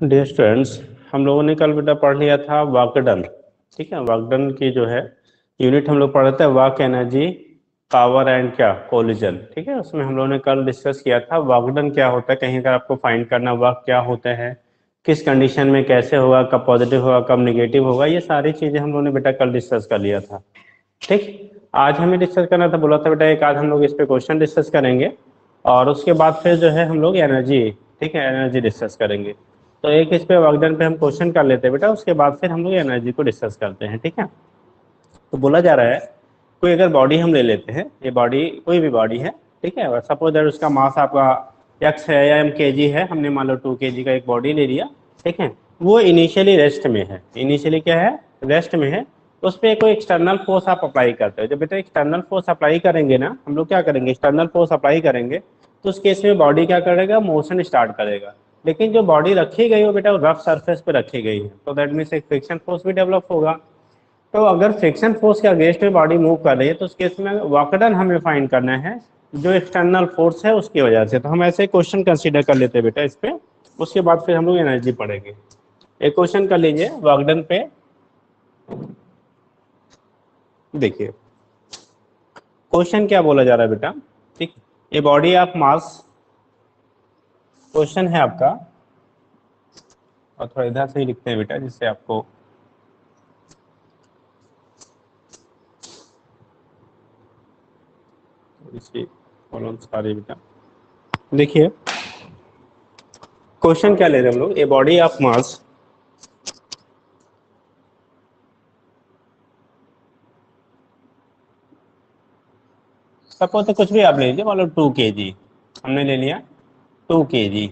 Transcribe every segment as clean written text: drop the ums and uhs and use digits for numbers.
Dear students, हम लोगों ने कल बेटा पढ़ लिया था वर्क डन। ठीक है, वर्क डन की जो है यूनिट हम लोग पढ़ रहे थे वर्क एनर्जी पावर एंड क्या कोलिजन। ठीक है, उसमें हम लोगों ने कल डिस्कस किया था वर्क डन क्या होता है, कहीं अगर आपको फाइंड करना वर्क क्या होता है, किस कंडीशन में कैसे होगा, कब पॉजिटिव होगा कब निगेटिव होगा, ये सारी चीजें हम लोगों ने बेटा कल डिस्कस कर लिया था। ठीक, आज हमें डिस्कस करना था, बोला था बेटा एक आज हम लोग इस पे क्वेश्चन डिस्कस करेंगे और उसके बाद फिर जो है हम लोग एनर्जी, ठीक है, एनर्जी डिस्कस करेंगे। तो एक इस पे वर्कडन पे हम क्वेश्चन कर लेते हैं बेटा, उसके बाद फिर हम लोग एनर्जी को डिस्कस करते हैं। ठीक है, तो बोला जा रहा है कोई अगर बॉडी हम ले लेते हैं, ये बॉडी कोई भी बॉडी है, ठीक है, सपोज दैट उसका मास आपका एक्स है या एम के जी है, हमने मान लो 2 kg का एक बॉडी ले लिया। ठीक है, वो इनिशियली रेस्ट में है, इनिशियली क्या है, रेस्ट में है। उस पर कोई एक्सटर्नल फोर्स आप अप्लाई करते हो, जब बेटा एक्सटर्नल फोर्स अप्लाई करेंगे ना, हम लोग क्या करेंगे, एक्सटर्नल फोर्स अप्लाई करेंगे तो उस केस में बॉडी क्या करेगा, मोशन स्टार्ट करेगा। लेकिन जो बॉडी रखी गई हो बेटा वो रफ सरफेस पे रखी गई है, तो दैट मीन्स एक फ्रिक्शन फोर्स भी डेवलप होगा। तो अगर फ्रिक्शन फोर्स के अगेंस्ट में बॉडी मूव कर रही है तो उस केस में वर्क डन हमें फाइंड करना है जो एक्सटर्नल फोर्स है उसकी वजह से। तो हम ऐसे क्वेश्चन कंसीडर कर लेते हैं बेटा इस पे, उसके बाद फिर हम लोग एनर्जी पढ़ेंगे। एक क्वेश्चन कर लीजिए वर्क डन पे। देखिए क्वेश्चन क्या बोला जा रहा है बेटा। ठीक, ये बॉडी ऑफ मास क्वेश्चन है आपका, और थोड़ा इधर से ही लिखते हैं बेटा जिससे आपको इसकी कॉलम सारे बेटा। देखिए क्वेश्चन क्या ले रहे हैं हम लोग, a body of mass suppose तो कुछ भी आप ले लीजिए, मान लो 2 kg हमने ले लिया, 2 kg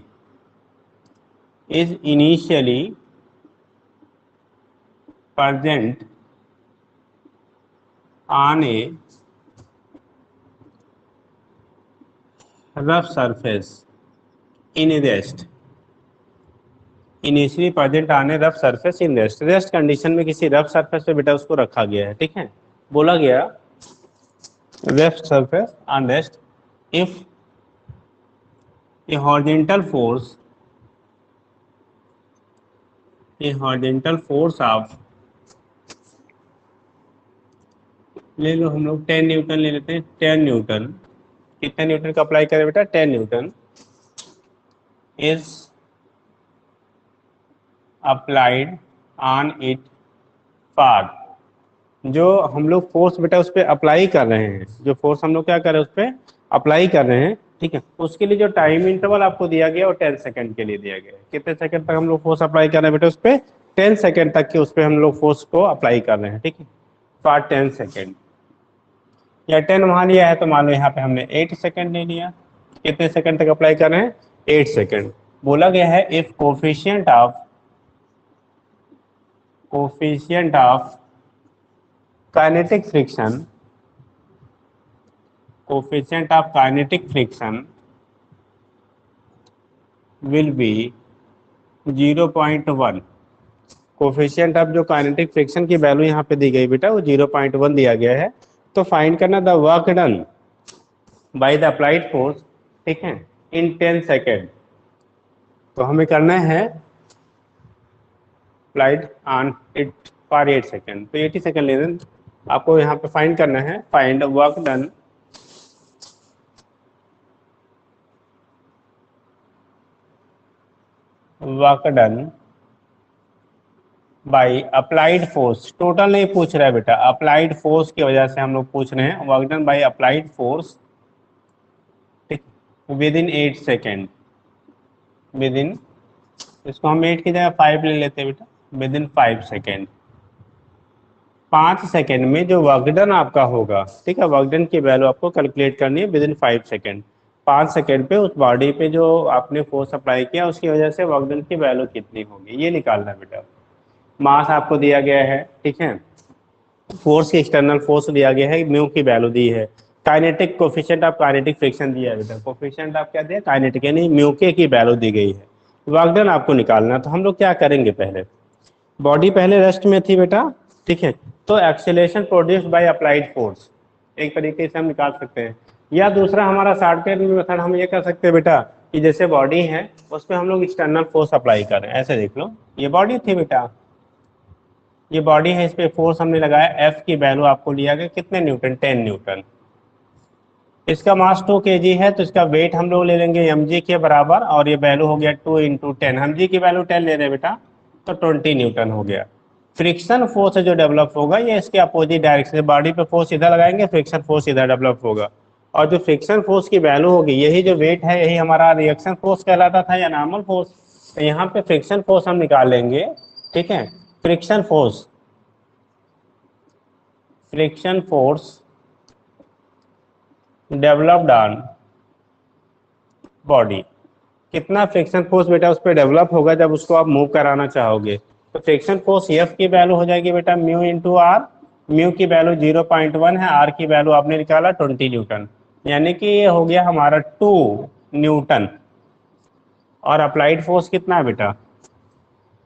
is initially present on a rough surface in rest, initially present on A rough surface in rest, rest condition में किसी रफ सरफेस पे बेटा उसको रखा गया है। ठीक है, बोला गया rough surface on rest if A horizontal force, A horizontal force of, ले लो हम लोग 10 न्यूटन ले लेते हैं, 10 न्यूटन, कितने न्यूटन का अप्लाई करें बेटा, 10 Newton is applied on it for, जो हम लोग फोर्स बेटा उस पर अप्लाई कर रहे हैं, जो फोर्स हम लोग क्या कर रहे हैं उस पर अप्लाई कर रहे हैं। ठीक है, उसके लिए जो टाइम इंटरवल आपको दिया गया वो 10 सेकंड के लिए दिया गया है। कितने सेकंड तक हम लोग फोर्स अप्लाई कर रहे हैं बेटा उस पर, 10 सेकंड तक के उस पर हम लोग फोर्स को अप्लाई कर रहे हैं। ठीक है, फॉर 10 सेकंड, या 10 वहां लिया है तो मान लो यहाँ पे हमने 8 सेकंड ले लिया। कितने सेकंड तक अप्लाई कर रहे हैं, 8 सेकंड। बोला गया है if coefficient of kinetic friction, coefficient of kinetic friction will be 0.1, coefficient of जो काइनेटिक फ्रिक्शन की वैल्यू यहाँ पे दी गई बेटा वो 0.1 दिया गया है। तो फाइंड करना the work done by the applied force, ठीक है, इन 10 सेकेंड। तो हमें करना है applied on it for 8 second, तो 80 सेकेंड ले दें आपको यहाँ पे फाइंड करना है, find work done by applied force. Total नहीं पूछ रहा है बेटा, अप्लाइड फोर्स की वजह से हम लोग पूछ रहे हैं, work done by applied force, ठीक, within 8 second, within, इसको हम 8 की जगह 5 ले लेते हैं बेटा, विद इन 5 सेकेंड। 5 सेकेंड में जो वर्कडन आपका होगा, ठीक है, वर्कडन की वैल्यू आपको कैलकुलेट करनी है विद इन 5 सेकेंड। 5 सेकेंड पे उस बॉडी पे जो आपने फोर्स अप्लाई किया उसकी वजह से वर्कडन की वैल्यू कितनी होगी ये निकालना है बेटा। मास आपको दिया गया है, ठीक है, फोर्स की एक्सटर्नल फोर्स दिया गया है, म्यू की वैल्यू दी है, kinetic coefficient of kinetic friction दिया है बेटा, कोफिशिएंट आप क्या दिया, काइनेटिक यानी म्यू के की वैल्यू दी गई है, वर्कडन आपको निकालना। तो हम लोग क्या करेंगे, पहले बॉडी पहले रेस्ट में थी बेटा, ठीक है, तो acceleration produced by applied force एक तरीके से हम निकाल सकते हैं, या दूसरा हमारा शॉर्टकट मेथड हम ये कर सकते हैं बेटा, कि जैसे बॉडी है उस पर हम लोग एक्सटर्नल फोर्स अप्लाई कर रहे हैं, ऐसे देख लो, ये बॉडी थी बेटा, ये बॉडी है, इस पे फोर्स हमने लगाया, एफ की वैल्यू आपको लिया गया कितने न्यूटन, 10 न्यूटन। इसका मास 2 kg है तो इसका वेट हम लोग ले लेंगे mg के बराबर, और ये वैल्यू हो गया 2 इंटू 10, हम जी की वैल्यू 10 ले रहे हैं बेटा, तो 20 न्यूटन हो गया। फ्रिक्शन फोर्स जो डेवलप होगा ये इसके अपोजिट डायरेक्शन से, बॉडी पे फोर्स इधर लगाएंगे, फ्रिक्शन फोर्स इधर डेवलप होगा, और जो फ्रिक्शन फोर्स की वैल्यू होगी, यही जो वेट है यही हमारा रिएक्शन फोर्स कहलाता था या नॉर्मल फोर्स, तो यहाँ पे फ्रिक्शन फोर्स हम निकाल लेंगे, ठीक है। Friction force, friction force developed on body, कितना फ्रिक्शन फोर्स बेटा उस पर डेवलप होगा जब उसको आप मूव कराना चाहोगे, तो फ्रिक्शन फोर्स एफ की वैल्यू हो जाएगी बेटा म्यू इंटू आर, म्यू की वैल्यू 0.1 है, आर की वैल्यू आपने निकाला 20 न्यूटन, यानी कि ये हो गया हमारा 2 न्यूटन, और अप्लाइड फोर्स कितना है बेटा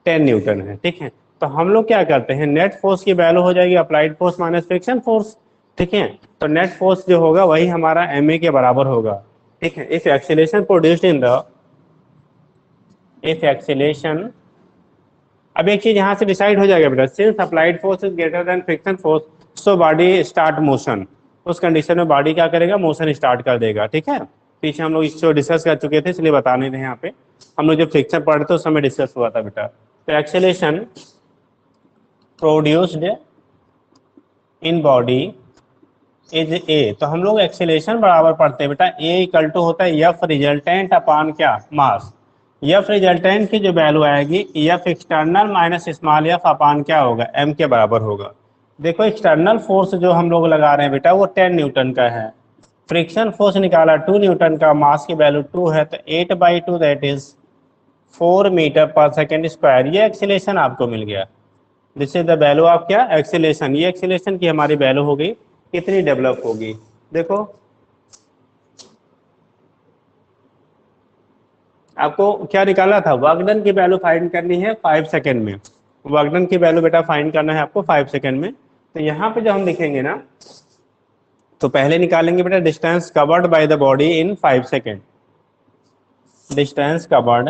10 न्यूटन है, ठीक है। तो हम लोग क्या करते हैं, नेट फोर्स की वैल्यू हो जाएगी applied force minus friction force, ठीक है। तो नेट फोर्स जो होगा वही हमारा एम ए के बराबर होगा, ठीक है। If acceleration produced in the, if acceleration, अब एक चीज यहाँ से डिसाइड हो जाएगा बेटा, since applied force is greater than friction force so body start motion, उस कंडीशन में बॉडी क्या करेगा, मोशन स्टार्ट कर देगा, ठीक है। पीछे हम लोग इसको डिस्कस कर चुके थे इसलिए बता नहीं रहे, यहाँ पे हम लोग जब फ्रिक्शन पढ़ते उस समय डिस्कस हुआ था बेटा। तो acceleration produced in body is a, तो हम लोग एक्सेलेरेशन बराबर पढ़ते हैं बेटा, ए इक्वल टू होता है एफ रिजल्टेंट अपॉन क्या, मास, एफ रिजल्टेंट की जो वैल्यू आएगी F external minus small F upon क्या होगा, एम के बराबर होगा। देखो एक्सटर्नल फोर्स जो हम लोग लगा रहे हैं बेटा वो 10 न्यूटन का है, फ्रिक्शन फोर्स निकाला 2 न्यूटन का, मास की वैल्यू 2 है, तो 8/2 दैट इज 4 मीटर पर सेकेंड स्क्वायर, ये एक्सेलेरेशन आपको मिल गया। This is the value of क्या, एक्सेलेरेशन, ये एक्सेलेरेशन की हमारी वैल्यू हो गई, कितनी डेवलप होगी, देखो आपको क्या निकाला था, वर्क डन की वैल्यू फाइंड करनी है 5 सेकेंड में, वर्क डन की वैल्यू बेटा फाइंड करना है आपको 5 सेकेंड में। तो यहाँ पे जो हम लिखेंगे ना, तो पहले निकालेंगे बेटा distance covered by the body in 5 second, distance covered,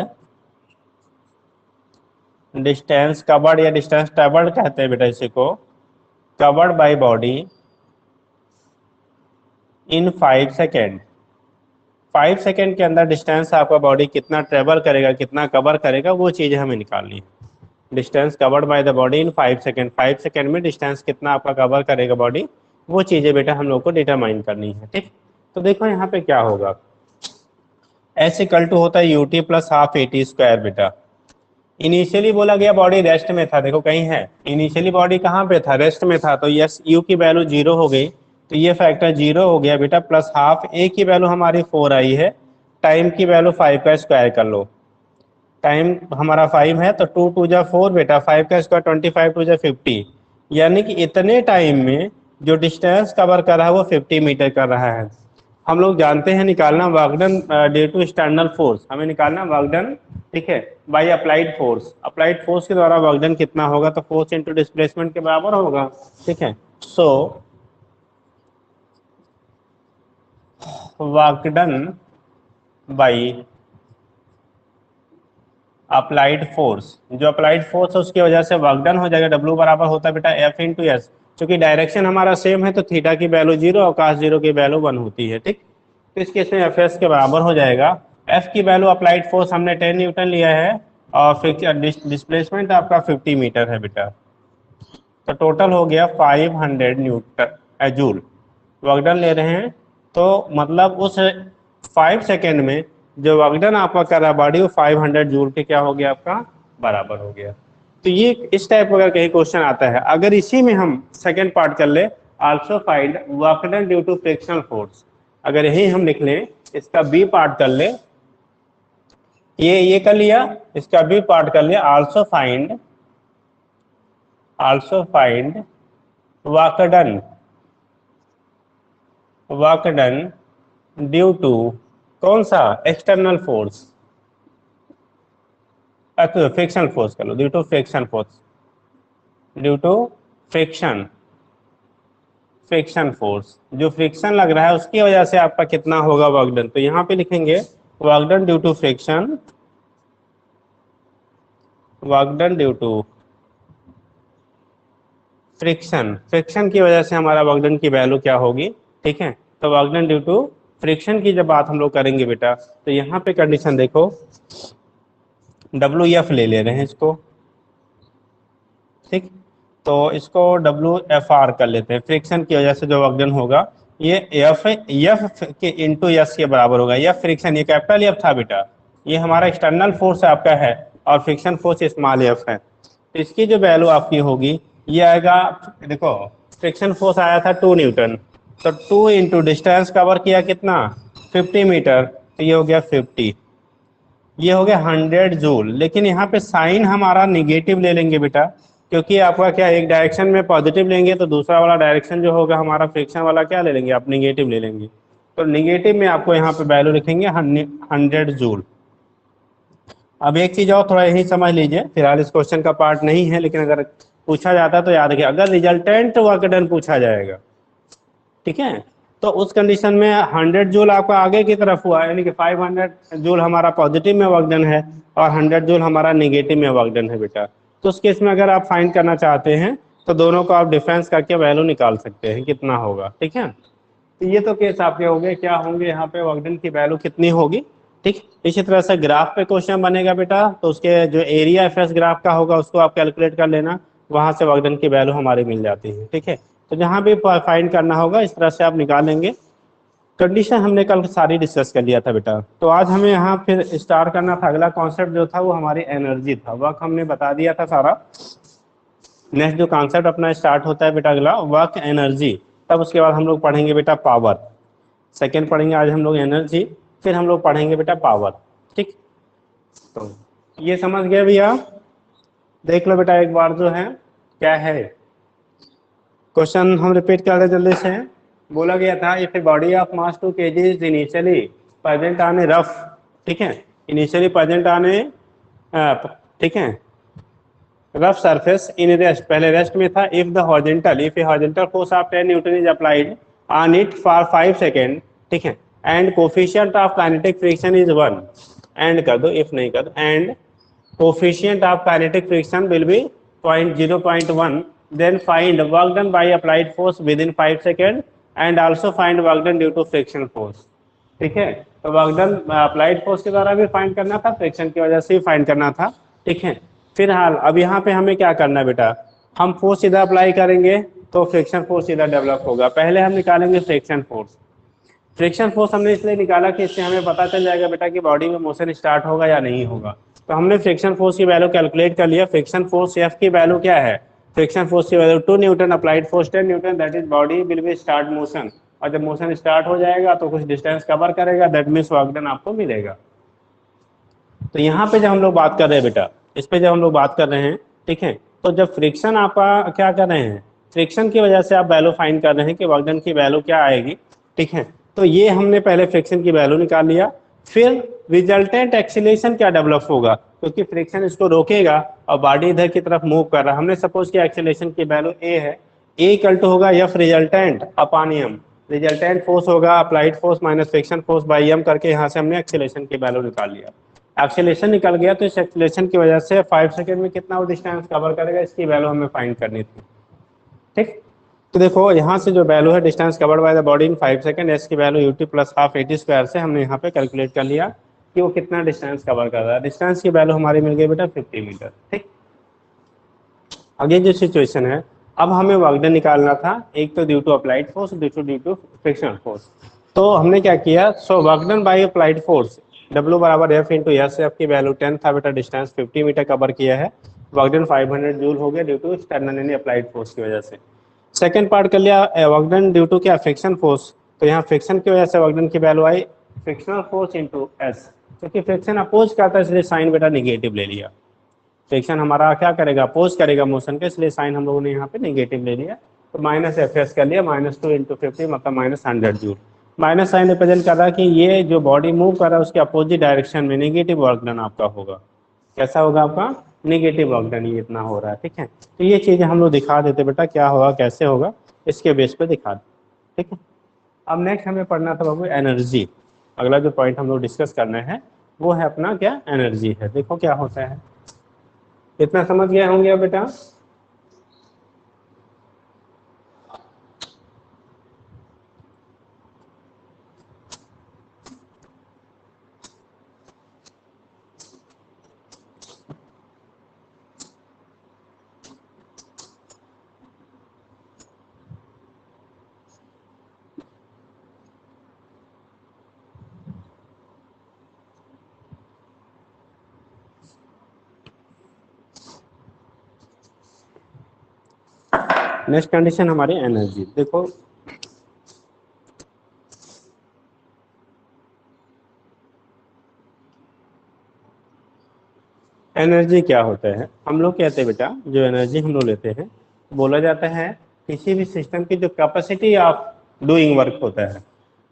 distance covered या डिस्टेंस ट्रेवल्ड कहते हैं बेटा इसी को, covered by body in 5 second, 5 second के अंदर डिस्टेंस आपका बॉडी कितना ट्रेवल करेगा, कितना कवर करेगा, वो चीज़ हमें निकालनी है। Distance covered by the body in 5 second, 5 second में डिस्टेंस कितना आपका कवर करेगा बॉडी, वो चीज़ें बेटा हम लोग को डिटरमाइन करनी है, ठीक। तो देखो यहाँ पे क्या होगा, एस इक्वल टू होता है UT plus half a t square बेटा। इनिशियली बोला गया बॉडी रेस्ट में था, देखो कहीं है, इनिशियली बॉडी कहाँ पे था, रेस्ट में था, तो यस यू की वैल्यू 0 हो गई, तो ये फैक्टर 0 हो गया बेटा, प्लस हाफ ए की वैल्यू हमारी 4 आई है, टाइम की वैल्यू 5 का स्क्वायर कर लो, टाइम हमारा 5 है, तो 2 2 जा 4 बेटा, 5 का स्क्वायर 25 2 जा 50, यानी कि इतने टाइम में जो डिस्टेंस कवर कर रहा है वो 50 मीटर कर रहा है। हम लोग जानते हैं निकालना work done due to external force, हमें निकालना वर्क डन, ठीक है, by applied force, applied force के द्वारा वर्क डन कितना होगा, तो फोर्स इनटू डिस्प्लेसमेंट के बराबर होगा, ठीक है। सो work done by applied force, जो अप्लाइड फोर्स है उसकी वजह से वर्क डन हो जाएगा, डब्ल्यू बराबर होता है बेटा एफ इंटू एस, क्योंकि डायरेक्शन हमारा सेम है तो थीटा की वैल्यू 0 और cos 0 की वैल्यू 1 होती है, ठीक। तो इस केस में एफ एस के बराबर हो जाएगा, एफ की वैल्यू अप्लाइड फोर्स हमने 10 न्यूटन लिया है, और डिस्प्लेसमेंट आपका 50 मीटर है बेटा, तो टोटल हो गया 500 न्यूटन जूल वर्क डन ले रहे हैं। तो मतलब उस 5 सेकेंड में जो वर्क डन आपका कर रहा है बॉडी वो 500 जूल के क्या हो गया, आपका बराबर हो गया। तो ये इस टाइप अगर कहीं क्वेश्चन आता है, अगर इसी में हम सेकेंड पार्ट कर ले, also find work done due to frictional force, अगर यही हम लिख लें, इसका बी पार्ट कर ले, ये कर लिया, इसका बी पार्ट कर लिया, also find work done due to कौन सा, एक्सटर्नल फोर्स, अच्छा फ्रिक्शन फोर्स कर लो, due to friction force, due to friction force, जो फ्रिक्शन लग रहा है उसकी वजह से आपका कितना होगा वर्क डन, तो यहाँ पे लिखेंगे work done due to friction, work done due to friction, friction की वजह से हमारा वर्क डन की वैल्यू क्या होगी, ठीक है। तो work done due to friction की जब बात हम लोग करेंगे बेटा, तो यहाँ पे कंडीशन देखो, डब्ल्यू एफ ले ले रहे हैं इसको, ठीक। तो इसको डब्ल्यू एफ आर कर लेते हैं, फ्रिक्शन की वजह से जो वर्क डन होगा ये एफ एफ के इंटू एस के बराबर होगा। यह फ्रिक्शन, ये कैपिटल एफ था बेटा, ये हमारा एक्सटर्नल फोर्स आपका है, और फ्रिक्शन फोर्स स्मॉल एफ है। तो इसकी जो वैल्यू आपकी होगी ये आएगा, देखो फ्रिक्शन फोर्स आया था 2 न्यूटन, तो 2 इंटू डिस्टेंस कवर किया कितना 50 मीटर, तो ये हो गया 50, ये हो गया 100 जूल। लेकिन यहाँ पे साइन हमारा निगेटिव ले लेंगे बेटा, क्योंकि आपका क्या, एक डायरेक्शन में पॉजिटिव लेंगे तो दूसरा वाला डायरेक्शन जो होगा हमारा फ्रिक्शन वाला क्या ले लेंगे आप, निगेटिव ले लेंगे। तो निगेटिव में आपको यहाँ पे वैल्यू लिखेंगे 100 जूल। अब एक चीज और थोड़ा यही समझ लीजिए, फिलहाल इस क्वेश्चन का पार्ट नहीं है, लेकिन अगर पूछा जाता तो याद रखिए, अगर रिजल्टेंट वर्क डन पूछा जाएगा, ठीक है, तो उस कंडीशन में 100 जूल आपका आगे की तरफ हुआ, यानी कि 500 जूल हमारा पॉजिटिव में वर्क डन है और 100 जूल हमारा निगेटिव में वर्क डन है बेटा। तो उस केस में अगर आप फाइंड करना चाहते हैं तो दोनों को आप डिफरेंस करके वैल्यू निकाल सकते हैं कितना होगा, ठीक है। तो ये तो केस आपके हो गए, क्या होंगे यहाँ पे वर्क डन की वैल्यू कितनी होगी, ठीक। इसी तरह से ग्राफ पे क्वेश्चन बनेगा बेटा, तो उसके जो एरिया एफ ग्राफ का होगा उसको आप कैलकुलेट कर लेना, वहां से वर्क डन की वैल्यू हमारी मिल जाती है, ठीक है। तो जहां भी फाइंड करना होगा इस तरह से आप निकाल लेंगे। कंडीशन हमने कल सारी डिस्कस कर लिया था बेटा, तो आज हमें यहाँ फिर स्टार्ट करना था, अगला कॉन्सेप्ट जो था वो हमारी एनर्जी था, वर्क हमने बता दिया था सारा। नेक्स्ट जो कॉन्सेप्ट अपना स्टार्ट होता है बेटा अगला, वर्क एनर्जी, तब उसके बाद हम लोग पढ़ेंगे बेटा पावर। सेकेंड पढ़ेंगे आज हम लोग एनर्जी, फिर हम लोग पढ़ेंगे बेटा पावर, ठीक। तो ये समझ गए भैया, देख लो बेटा एक बार जो है क्या है क्वेश्चन, हम रिपीट कर रहे जल्दी से। बोला गया था if a body of mass 2 kg is initially present on A rough, ठीक है, इनिशियली प्रेजेंट ऑन ए, ठीक है, रफ सरफेस इन रेस्ट, पहले रेस्ट में था, if the horizontal, if A horizontal force of 10 Newton is applied on it for 5 second, ठीक है, and coefficient of kinetic friction is 1, and कर दो, इफ नहीं कर दो, and coefficient of kinetic friction will be 0.1, then find work done by applied force within 5 seconds and also find work done due to friction force, ठीक है। तो work done applied force के द्वारा भी फाइंड करना था, फ्रिक्शन की वजह से भी फाइंड करना था, ठीक है। फिलहाल अब यहाँ पे हमें क्या करना है बेटा, हम फोर्स सीधा अप्लाई करेंगे तो फ्रिक्शन फोर्स सीधा डेवलप होगा। पहले हम निकालेंगे फ्रिक्शन फोर्स। फ्रिक्शन फोर्स हमने इसलिए निकाला कि इससे हमें पता चल जाएगा बेटा कि बॉडी में मोशन स्टार्ट होगा या नहीं होगा। तो हमने फ्रिक्शन फोर्स की वैल्यू कैलकुलेट कर लिया। फ्रिक्शन फोर्स एफ की वैल्यू क्या है, फ्रिक्शन फोर्स की value 2 Newton, applied force 10 Newton, that is body will be start motion, और जब मोशन स्टार्ट हो जाएगा तो कुछ डिस्टेंस कवर करेगा, दैट मीन्स वर्क डन आपको मिलेगा। तो यहाँ पे जब हम लोग बात कर रहे हैं बेटा, इस पे जब हम लोग बात कर रहे हैं, ठीक है, तो जब फ्रिक्शन आपका क्या कर रहे हैं, फ्रिक्शन की वजह से आप वैल्यू फाइंड कर रहे हैं कि वर्क डन की वैल्यू क्या आएगी, ठीक है। तो ये हमने पहले फ्रिक्शन की वैल्यू निकाल लिया, फिर रिजल्टेंट एक्सीलरेशन क्या डेवलप होगा, क्योंकि फ्रिक्शन इसको रोकेगा और बॉडी इधर की तरफ मूव कर रहा है। हमने सपोज कि एक्सीलरेशन की वैल्यू ए है, ए इक्वल टू होगा F resultant upon m, resultant force होगा applied force minus friction force by m करके यहाँ से हमने एक्सीलरेशन की वैल्यू निकाल लिया। एक्सीलरेशन निकल गया, तो इस एक्सीलरेशन की वजह से 5 सेकंड में कितना वो डिस्टेंस कवर करेगा, इसकी वैल्यू हमें फाइंड करनी थी, ठीक। तो देखो यहाँ से जो वैल्यू है distance covered by the body in 5 second, s की value u t plus half a t square से हमने यहाँ पे कैलकुलेट कर लिया कि वो कितना डिस्टेंस कवर कर रहा है। डिस्टेंस की वैल्यू हमारी मिल गई बेटा 50 मीटर, ठीक। आगे जो सिचुएशन है, अब हमें वर्क डन निकालना था, एक तो due to applied force, due to friction force. तो हमने क्या किया, so work done by applied force W बराबर एफ इंटू एस, एफ की वैल्यू 10 था बेटा, डिस्टेंस 50 मीटर कवर किया है, वर्क डन 500 जूल हो गया ड्यू टू एक्सटर्नल यानी अप्लाइड फोर्स की वजह से। सेकंड पार्ट कर लिया, वर्क डन ड्यू टू क्या, फ्रिक्शन फोर्स, तो यहाँ फ्रिक्शन की वजह से वर्क डन की वैल्यू आई फ्रिक्शनल फोर्स इंटू एस, क्योंकि फ्रिक्शन अपोज करता है इसलिए साइन बेटा निगेटिव ले लिया। फ्रिक्शन हमारा क्या करेगा, अपोज करेगा मोशन के, इसलिए साइन हम लोगों ने यहाँ पे निगेटिव ले लिया, तो माइनस एफ एस कर लिया, -2 इंटू 50 मतलब -100 जूल। माइनस साइन रिप्रेजेंट कर रहा है कि ये जो बॉडी मूव कर रहा है उसके अपोजिट डायरेक्शन में निगेटिव वर्क डन आपका होगा। कैसा होगा आपका, निगेटिव वर्क डन, ये इतना हो रहा है, ठीक है। तो ये चीज़ें हम लोग दिखा देते बेटा, क्या होगा कैसे होगा इसके बेस पे दिखा दे, ठीक है। अब नेक्स्ट हमें पढ़ना था बाबू एनर्जी। अगला जो पॉइंट हम लोग डिस्कस करना है वो है अपना क्या, एनर्जी है। देखो क्या होता है, इतना समझ गए होंगे अब बेटा। नेक्स्ट कंडीशन हमारी एनर्जी। देखो एनर्जी क्या होता है, हम लोग कहते हैं बेटा जो एनर्जी हम लोग लेते हैं, बोला जाता है किसी भी सिस्टम की जो कैपेसिटी ऑफ डूइंग वर्क होता है,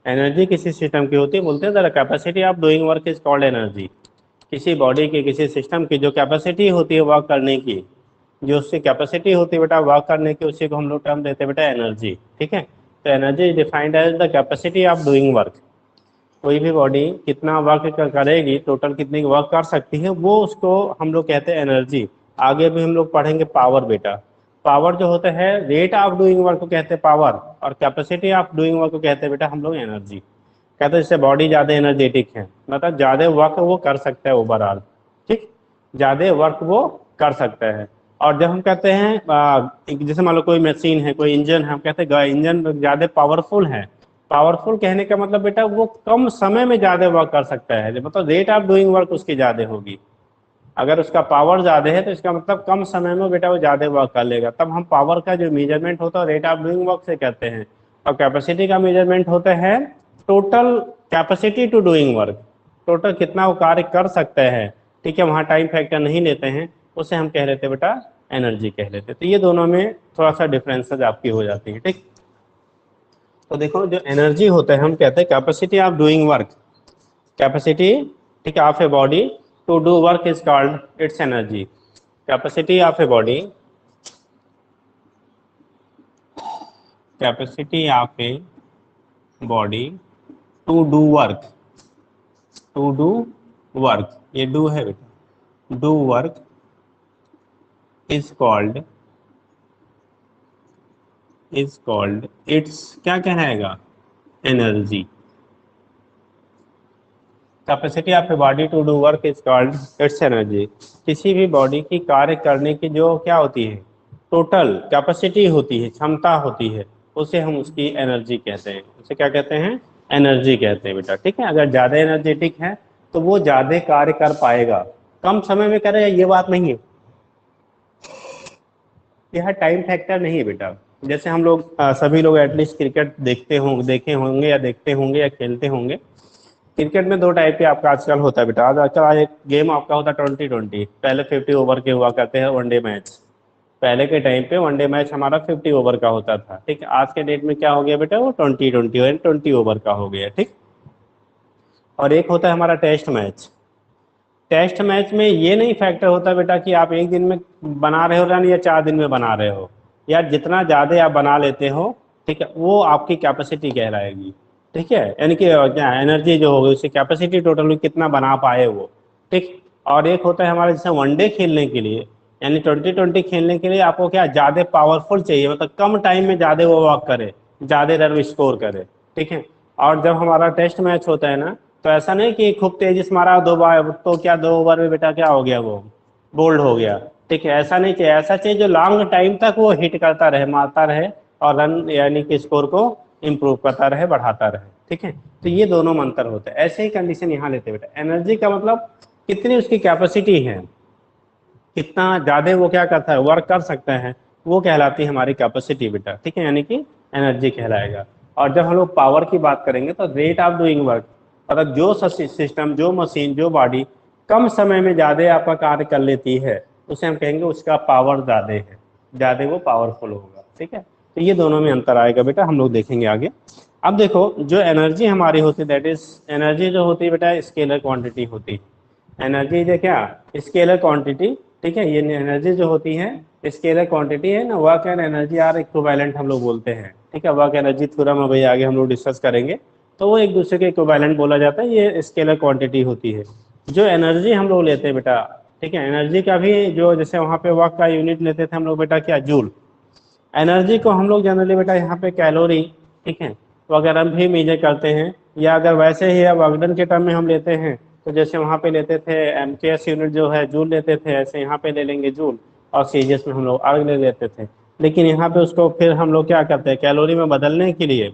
एनर्जी किसी सिस्टम की होती है, बोलते हैं the capacity of doing work is called energy. किसी बॉडी की, किसी सिस्टम की जो कैपेसिटी होती है वर्क करने की, जो उसकी कैपेसिटी होती है बेटा वर्क करने की, उसी को हम लोग टर्म देते हैं बेटा एनर्जी। ठीक है, तो energy is defined as the capacity of doing work. कोई भी बॉडी कितना वर्क करेगी, टोटल कितनी वर्क कर सकती है, वो उसको हम लोग कहते हैं एनर्जी। आगे भी हम लोग पढ़ेंगे पावर बेटा। पावर जो होता है, रेट ऑफ डूइंग वर्क को कहते हैं पावर, और कैपेसिटी ऑफ डूइंग वर्क को कहते हैं बेटा हम लोग एनर्जी। कहते हैं जैसे बॉडी ज़्यादा एनर्जेटिक है, मतलब ज़्यादा वर्क वो कर सकता है ओवरऑल, ठीक, ज़्यादा वर्क वो कर सकता है। और जब हम कहते हैं जैसे मान लो कोई मशीन है, कोई इंजन है, हम कहते हैं इंजन ज़्यादा पावरफुल है। पावरफुल कहने का मतलब बेटा वो कम समय में ज़्यादा वर्क कर सकता है, मतलब रेट ऑफ डूइंग वर्क उसकी ज़्यादा होगी। अगर उसका पावर ज़्यादा है तो इसका मतलब कम समय में बेटा वो ज़्यादा वर्क कर लेगा। तब हम पावर का जो मेजरमेंट होता है रेट ऑफ डूइंग वर्क से कहते हैं, और कैपेसिटी का मेजरमेंट होता है total capacity to doing work, total कितना वो कार्य कर सकता है। ठीक है, वहाँ टाइम फैक्टर नहीं लेते हैं, उसे हम कह लेते हैं बेटा एनर्जी कह लेते हैं। तो ये दोनों में थोड़ा सा डिफरेंसेस आपकी हो जाती है। ठीक, तो देखो जो एनर्जी होता है हम कहते हैं capacity of doing work, capacity ठीक है of a body to do work is called its energy. Capacity of a body, capacity of a body to do work, to do work, ये डू है बेटा, do work is called its क्या कहलाएगा, energy. Capacity of a body to do work is called its energy. किसी भी body की कार्य करने की जो क्या होती है, टोटल कैपेसिटी होती है, क्षमता होती है, उसे हम उसकी एनर्जी कहते हैं। उसे क्या कहते हैं, एनर्जी कहते हैं बेटा। ठीक है, अगर ज़्यादा एनर्जेटिक है तो वो ज़्यादा कार्य कर पाएगा, कम समय में करेगा, ये बात नहीं है, यह टाइम फैक्टर नहीं है बेटा। जैसे हम लोग सभी लोग एटलीस्ट क्रिकेट देखे होंगे या देखते होंगे या खेलते होंगे। क्रिकेट में दो टाइप के आपका आजकल होता है बेटा। आजकल एक गेम आपका होता है 20-20, पहले 50 ओवर के हुआ करते हैं वनडे मैच। पहले के टाइम पे वनडे मैच हमारा 50 ओवर का होता था। ठीक है, आज के डेट में क्या हो गया बेटा, वो 20 ओवर का हो गया। ठीक, और एक होता है हमारा टेस्ट मैच। टेस्ट मैच में ये नहीं फैक्टर होता बेटा कि आप एक दिन में बना रहे हो रन या 4 दिन में बना रहे हो, या जितना ज़्यादा आप बना लेते हो, ठीक है, वो आपकी कैपेसिटी कहलाएगी। ठीक है, यानी कि क्या एनर्जी जो होगी उसकी कैपेसिटी टोटल कितना बना पाए वो। ठीक, और एक होता है हमारा जैसे वनडे खेलने के लिए, यानी 20-20 खेलने के लिए आपको क्या ज़्यादा पावरफुल चाहिए, मतलब कम टाइम में ज़्यादा वो वर्क करे, ज़्यादा रन स्कोर करे। ठीक है, और जब हमारा टेस्ट मैच होता है ना, तो ऐसा नहीं कि खूब तेजी से मारा 2 बार तो क्या 2 ओवर में बेटा क्या हो गया, वो बोल्ड हो गया। ठीक है, ऐसा नहीं चाहिए, ऐसा चाहिए जो लॉन्ग टाइम तक वो हिट करता रहे, मारता रहे, और रन यानी कि स्कोर को इम्प्रूव करता रहे, बढ़ाता रहे। ठीक है, तो ये दोनों में अंतर होता है। ऐसे ही कंडीशन यहाँ लेते बेटा, एनर्जी का मतलब कितनी उसकी कैपेसिटी है, कितना ज़्यादा वो क्या करता है, वर्क कर सकता है, वो कहलाती है हमारी कैपेसिटी बेटा। ठीक है, यानी कि एनर्जी कहलाएगा। और जब हम लोग पावर की बात करेंगे तो रेट ऑफ डूइंग वर्क, मतलब जो सिस्टम, जो मशीन, जो बॉडी कम समय में ज़्यादा आपका कार्य कर लेती है, उसे हम कहेंगे उसका पावर ज़्यादा है, ज़्यादा वो पावरफुल होगा। ठीक है, तो ये दोनों में अंतर आएगा बेटा, हम लोग देखेंगे आगे। अब देखो जो एनर्जी हमारी होती है, दैट इज एनर्जी जो होती है बेटा स्केलर क्वांटिटी होती है। एनर्जी जो क्या, स्केलर क्वांटिटी। ठीक है, ये एनर्जी जो होती है स्केलर क्वांटिटी है ना, work and energy are equivalent हम लोग बोलते हैं। ठीक है, वर्क एनर्जी थ्योरम में भाई आगे हम लोग डिस्कस करेंगे, तो वो एक दूसरे के इक्विवेलेंट बोला जाता है, ये स्केलर क्वांटिटी होती है। जो एनर्जी हम लोग लेते हैं बेटा, ठीक है, एनर्जी का भी जो जैसे वहाँ पे वर्क का यूनिट लेते थे हम लोग बेटा क्या, जूल। एनर्जी को हम लोग जनरली बेटा यहाँ पे कैलोरी, ठीक है, वगैरह भी मेजर करते हैं। या अगर वैसे ही वर्कडन के टर्म में हम लेते हैं तो जैसे वहाँ पे लेते थे एमकेएस यूनिट जो है जूल लेते थे, ऐसे यहाँ पे ले लेंगे जूल, और सीजीएस में हम लोग अर्ग ले लेते थे। लेकिन यहाँ पे उसको फिर हम लोग क्या करते हैं, कैलोरी में बदलने के लिए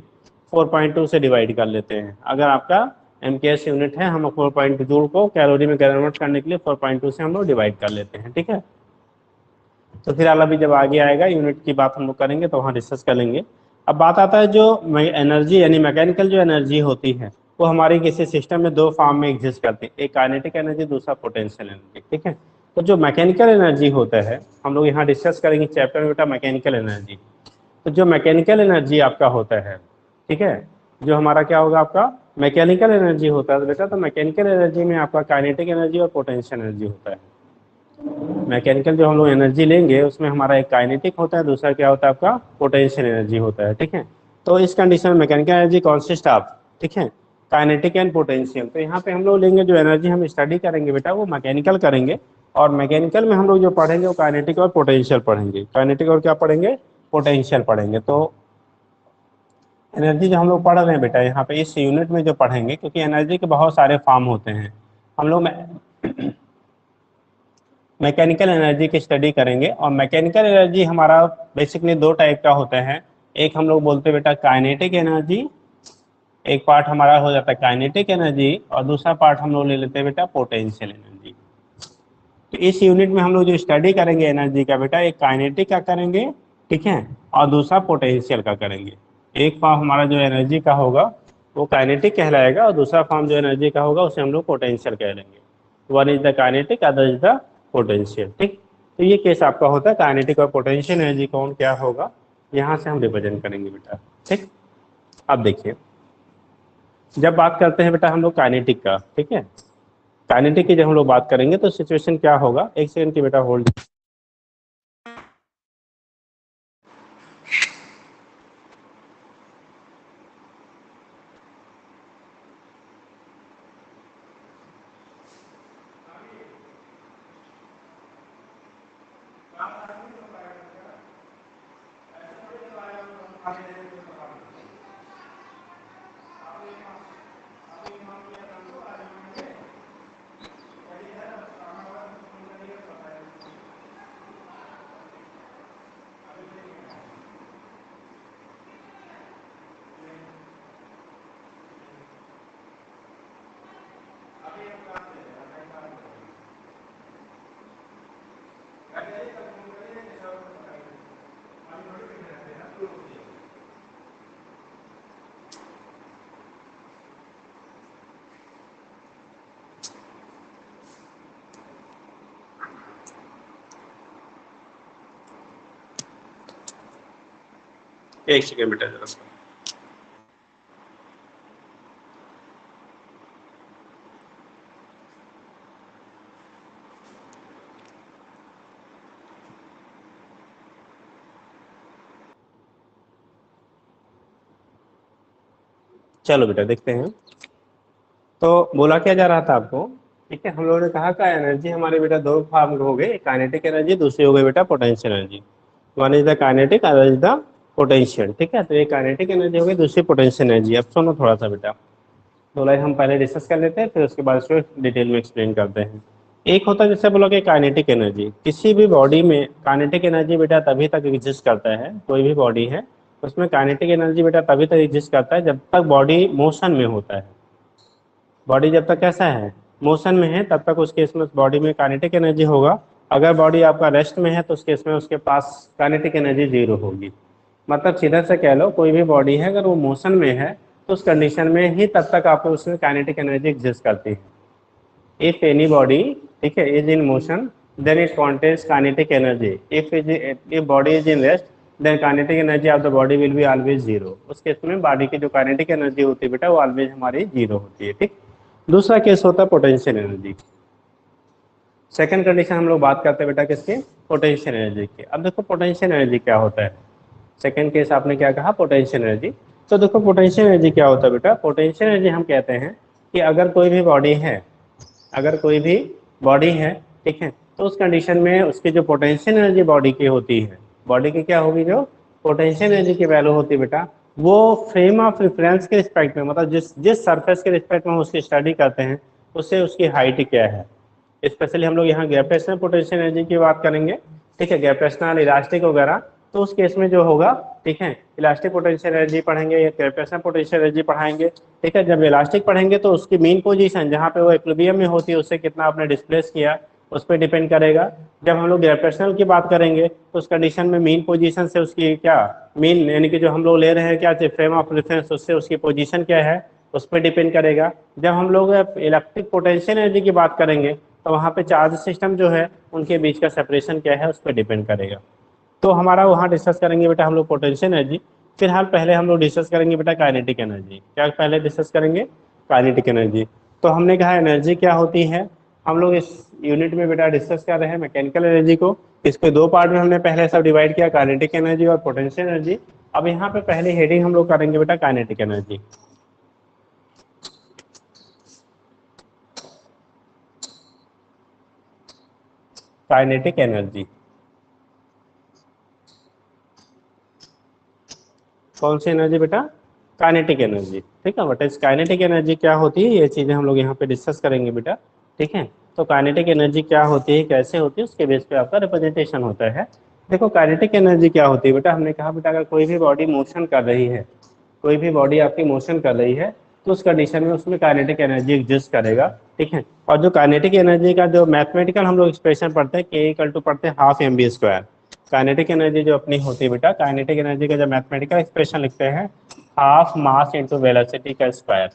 4.2 से डिवाइड कर लेते हैं। अगर आपका एमकेएस यूनिट है, हम 4.2 जूल को कैलोरी में कन्वर्ट करने के लिए 4.2 से हम लोग डिवाइड कर लेते हैं, ठीक है। तो फिर अभी जब आगे आएगा यूनिट की बात हम लोग करेंगे तो वहाँ डिस्कस कर लेंगे। अब बात आता है जो एनर्जी यानी मैकेनिकल जो एनर्जी होती है वो हमारी किसी सिस्टम में दो फॉर्म में एग्जिस्ट करती है, एक काइनेटिक एनर्जी, दूसरा पोटेंशियल एनर्जी, ठीक है। तो जो मैकेनिकल एनर्जी होता है हम लोग यहाँ डिस्कस करेंगे चैप्टर में बेटा मैकेनिकल एनर्जी। तो जो मैकेनिकल एनर्जी आपका होता है, ठीक है, जो हमारा क्या होगा आपका मैकेनिकल एनर्जी होता है बेटा, तो मैकेनिकल एनर्जी में आपका काइनेटिक एनर्जी और पोटेंशियल एनर्जी होता है। मैकेनिकल जो हम लोग एनर्जी लेंगे उसमें हमारा एक काइनेटिक होता है, दूसरा क्या होता है आपका पोटेंशियल एनर्जी होता है, ठीक है। तो इस कंडीशन में मैकेनिकल एनर्जी कॉन्सिस्ट ऑफ, ठीक है, काइनेटिक एंड पोटेंशियल। तो यहाँ पे हम लोग लेंगे जो एनर्जी हम स्टडी करेंगे बेटा वो मैकेनिकल करेंगे, और मैकेनिकल में हम लोग जो पढ़ेंगे वो काइनेटिक और पोटेंशियल पढ़ेंगे, काइनेटिक और क्या पढ़ेंगे, पोटेंशियल पढ़ेंगे। तो एनर्जी जो हम लोग पढ़ रहे हैं बेटा यहाँ पे इस यूनिट में जो पढ़ेंगे, क्योंकि एनर्जी के बहुत सारे फॉर्म होते हैं, हम लोग मैकेनिकल एनर्जी की स्टडी करेंगे। और मैकेनिकल एनर्जी हमारा बेसिकली दो टाइप का होता है, एक हम लोग बोलते हैं बेटा काइनेटिक एनर्जी, एक पार्ट हमारा हो जाता है काइनेटिक एनर्जी, और दूसरा पार्ट हम लोग ले लेते हैं बेटा पोटेंशियल एनर्जी। तो इस यूनिट में हम लोग जो स्टडी करेंगे एनर्जी का बेटा, एक काइनेटिक का करेंगे, ठीक है, और दूसरा पोटेंशियल का करेंगे। एक फॉर्म हमारा जो एनर्जी का होगा वो काइनेटिक कहलाएगा, और दूसरा फॉर्म जो एनर्जी का होगा उसे हम लोग पोटेंशियल कह लेंगे। One is the kinetic, other is the potential, ठीक। तो ये केस आपका होता है काइनेटिक और पोटेंशियल एनर्जी कौन क्या होगा, यहाँ से हम रिप्रेजेंट करेंगे बेटा, ठीक। अब देखिए जब बात करते हैं बेटा हम लोग काइनेटिक का, ठीक है, काइनेटिक की जब हम लोग बात करेंगे तो सिचुएशन क्या होगा, एक सेकंड की बेटा होल्ड। एक सेकंड बेटा जरा सा। चलो बेटा देखते हैं। तो बोला क्या जा रहा था आपको, ठीक है, हम लोगों ने कहा का एनर्जी हमारे बेटा दो फॉर्म हो गए, काइनेटिक एनर्जी, दूसरी हो गई बेटा potential energy. One is the kinetic, other is the potential, ठीक है। तो ये काइनेटिक एनर्जी हो गई, दूसरी पोटेंशियल एनर्जी। अब सुनो थोड़ा सा बेटा, तो लाइक हम पहले डिस्कस कर लेते हैं फिर उसके बाद इसको डिटेल में एक्सप्लेन करते हैं। एक होता है जैसे बोलोगे काइनेटिक एनर्जी, किसी भी बॉडी में काइनेटिक एनर्जी बेटा तभी तक एग्जिस्ट करता है, कोई भी बॉडी है उसमें काइनेटिक एनर्जी बेटा तभी तक एग्जिस्ट करता है जब तक बॉडी मोशन में होता है। बॉडी जब तक कैसा है, मोशन में है, तब तक उस केस में उस बॉडी में काइनेटिक एनर्जी होगा। अगर बॉडी आपका रेस्ट में है तो उस केस में उसके पास काइनेटिक एनर्जी जीरो होगी। मतलब सीधा से कह लो कोई भी बॉडी है अगर वो मोशन में है तो उस कंडीशन में ही तब तक आपको उसमें काइनेटिक एनर्जी एग्जिस्ट करती है। इफ एनी बॉडी, ठीक है, is in motion then it contains kinetic energy, if body is in rest then kinetic energy of the body will be always zero। उस केस में बॉडी की जो kinetic energy होती है बेटा वो ऑलवेज हमारी जीरो होती है, ठीक। दूसरा केस होता है पोटेंशियल एनर्जी। सेकंड कंडीशन हम लोग बात करते हैं बेटा किसके, पोटेंशियल एनर्जी की। अब देखो पोटेंशियल एनर्जी क्या होता है, सेकंड केस आपने क्या कहा पोटेंशियल एनर्जी। तो देखो पोटेंशियल एनर्जी क्या होता है बेटा, पोटेंशियल एनर्जी हम कहते हैं कि अगर कोई भी बॉडी है, अगर कोई भी बॉडी है, ठीक है, तो उस कंडीशन में उसकी जो पोटेंशियल एनर्जी बॉडी की होती है, बॉडी की क्या होगी, जो पोटेंशियल एनर्जी की वैल्यू होती है बेटा, वो फ्रेम ऑफ रेफरेंस के रिस्पेक्ट में, मतलब जिस जिस सरफेस के रिस्पेक्ट में हम उसकी स्टडी करते हैं, उससे उसकी हाइट क्या है। स्पेशली हम लोग यहाँ ग्रेविटेशनल पोटेंशियल एनर्जी की बात करेंगे, ठीक है, ग्रेविटेशनल इलास्टिक वगैरह, तो उस केस में जो होगा, ठीक है, इलास्टिक पोटेंशियल एनर्जी पढ़ेंगे या ग्रेविटेशनल पोटेंशियल एनर्जी पढ़ाएंगे, ठीक है। जब इलास्टिक पढ़ेंगे तो उसकी मीन पोजीशन जहाँ पे वो इक्विलिब्रियम में होती है, उससे कितना आपने डिस्प्लेस किया उस पर डिपेंड करेगा। जब हम लोग ग्रेविटेशनल की बात करेंगे तो उस कंडीशन में मीन पोजीशन से उसकी क्या, मीन यानी कि जो हम लोग ले रहे हैं क्या फ्रेम ऑफ रेफरेंस, उससे उसकी पोजीशन क्या है उस पर डिपेंड करेगा। जब हम लोग इलेक्ट्रिक पोटेंशियल एनर्जी की बात करेंगे तो वहाँ पे चार्ज सिस्टम जो है उनके बीच का सेपरेशन क्या है उस पर डिपेंड करेगा। तो हमारा वहाँ डिस्कस करेंगे बेटा हम लोग पोटेंशियल एनर्जी। फिलहाल पहले हम लोग डिस्कस करेंगे बेटा काइनेटिक एनर्जी। क्या पहले डिस्कस करेंगे, काइनेटिक एनर्जी। तो हमने कहा एनर्जी क्या होती है, हम लोग इस यूनिट में बेटा डिस्कस कर रहे हैं मैकेनिकल एनर्जी को। इसके दो पार्ट में हमने पहले सब डिवाइड किया, काइनेटिक एनर्जी और पोटेंशियल एनर्जी। अब यहाँ पे पहले हेडिंग हम लोग करेंगे बेटा काइनेटिक एनर्जी। काइनेटिक एनर्जी कौन सी एनर्जी बेटा, काइनेटिक एनर्जी, ठीक है। बट इस काइनेटिक एनर्जी क्या होती है, ये चीजें हम लोग यहाँ पे डिस्कस करेंगे बेटा, ठीक है। तो काइनेटिक एनर्जी क्या होती है, कैसे होती है, उसके बेस पे आपका रिप्रेजेंटेशन होता है। देखो काइनेटिक एनर्जी क्या होती है बेटा, हमने कहा बेटा अगर कोई भी बॉडी मोशन कर रही है, कोई भी बॉडी आपकी मोशन कर रही है, तो उस कंडीशन में उसमें काइनेटिक एनर्जी एग्जिस्ट करेगा, ठीक है। और जो काइनेटिक एनर्जी का जो मैथमेटिकल हम लोग एक्सप्रेशन पढ़ते हैं, के इक्वल टू पढ़ते हैं half m v square. Kinetic energy जो अपनी होती है बेटा, काइनेटिक एनर्जी का जो मैथमेटिकल एक्सप्रेशन लिखते हैं, हाफ मास इंटू वेलोसिटी का स्क्वायर।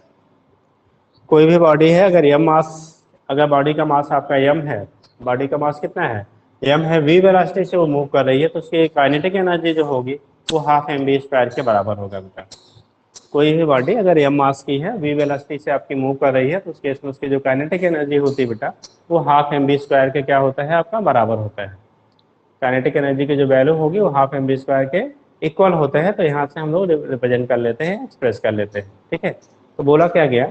कोई भी बॉडी है, अगर यम मास, अगर बॉडी का मास आपका यम है, बॉडी का मास कितना है, यम है, वी वेलोसिटी से वो मूव कर रही है, तो उसकी काइनेटिक एनर्जी जो होगी वो हाफ एम बी स्क्वायर के बराबर होगा बेटा। कोई भी बॉडी अगर यम मास की है, वी वेलोसिटी से आपकी मूव कर रही है, तो उस केस में उसकी जो काइनेटिक एनर्जी होती है बेटा, वो हाफ एम बी स्क्वायर के क्या होता है, आपका बराबर होता है। काइनेटिक एनर्जी की जो वैल्यू होगी वो हाफ एम बी स्क्वायर के इक्वल होते हैं। तो यहाँ से हम लोग रिप्रेजेंट कर लेते हैं, एक्सप्रेस कर लेते हैं, ठीक है। तो बोला क्या गया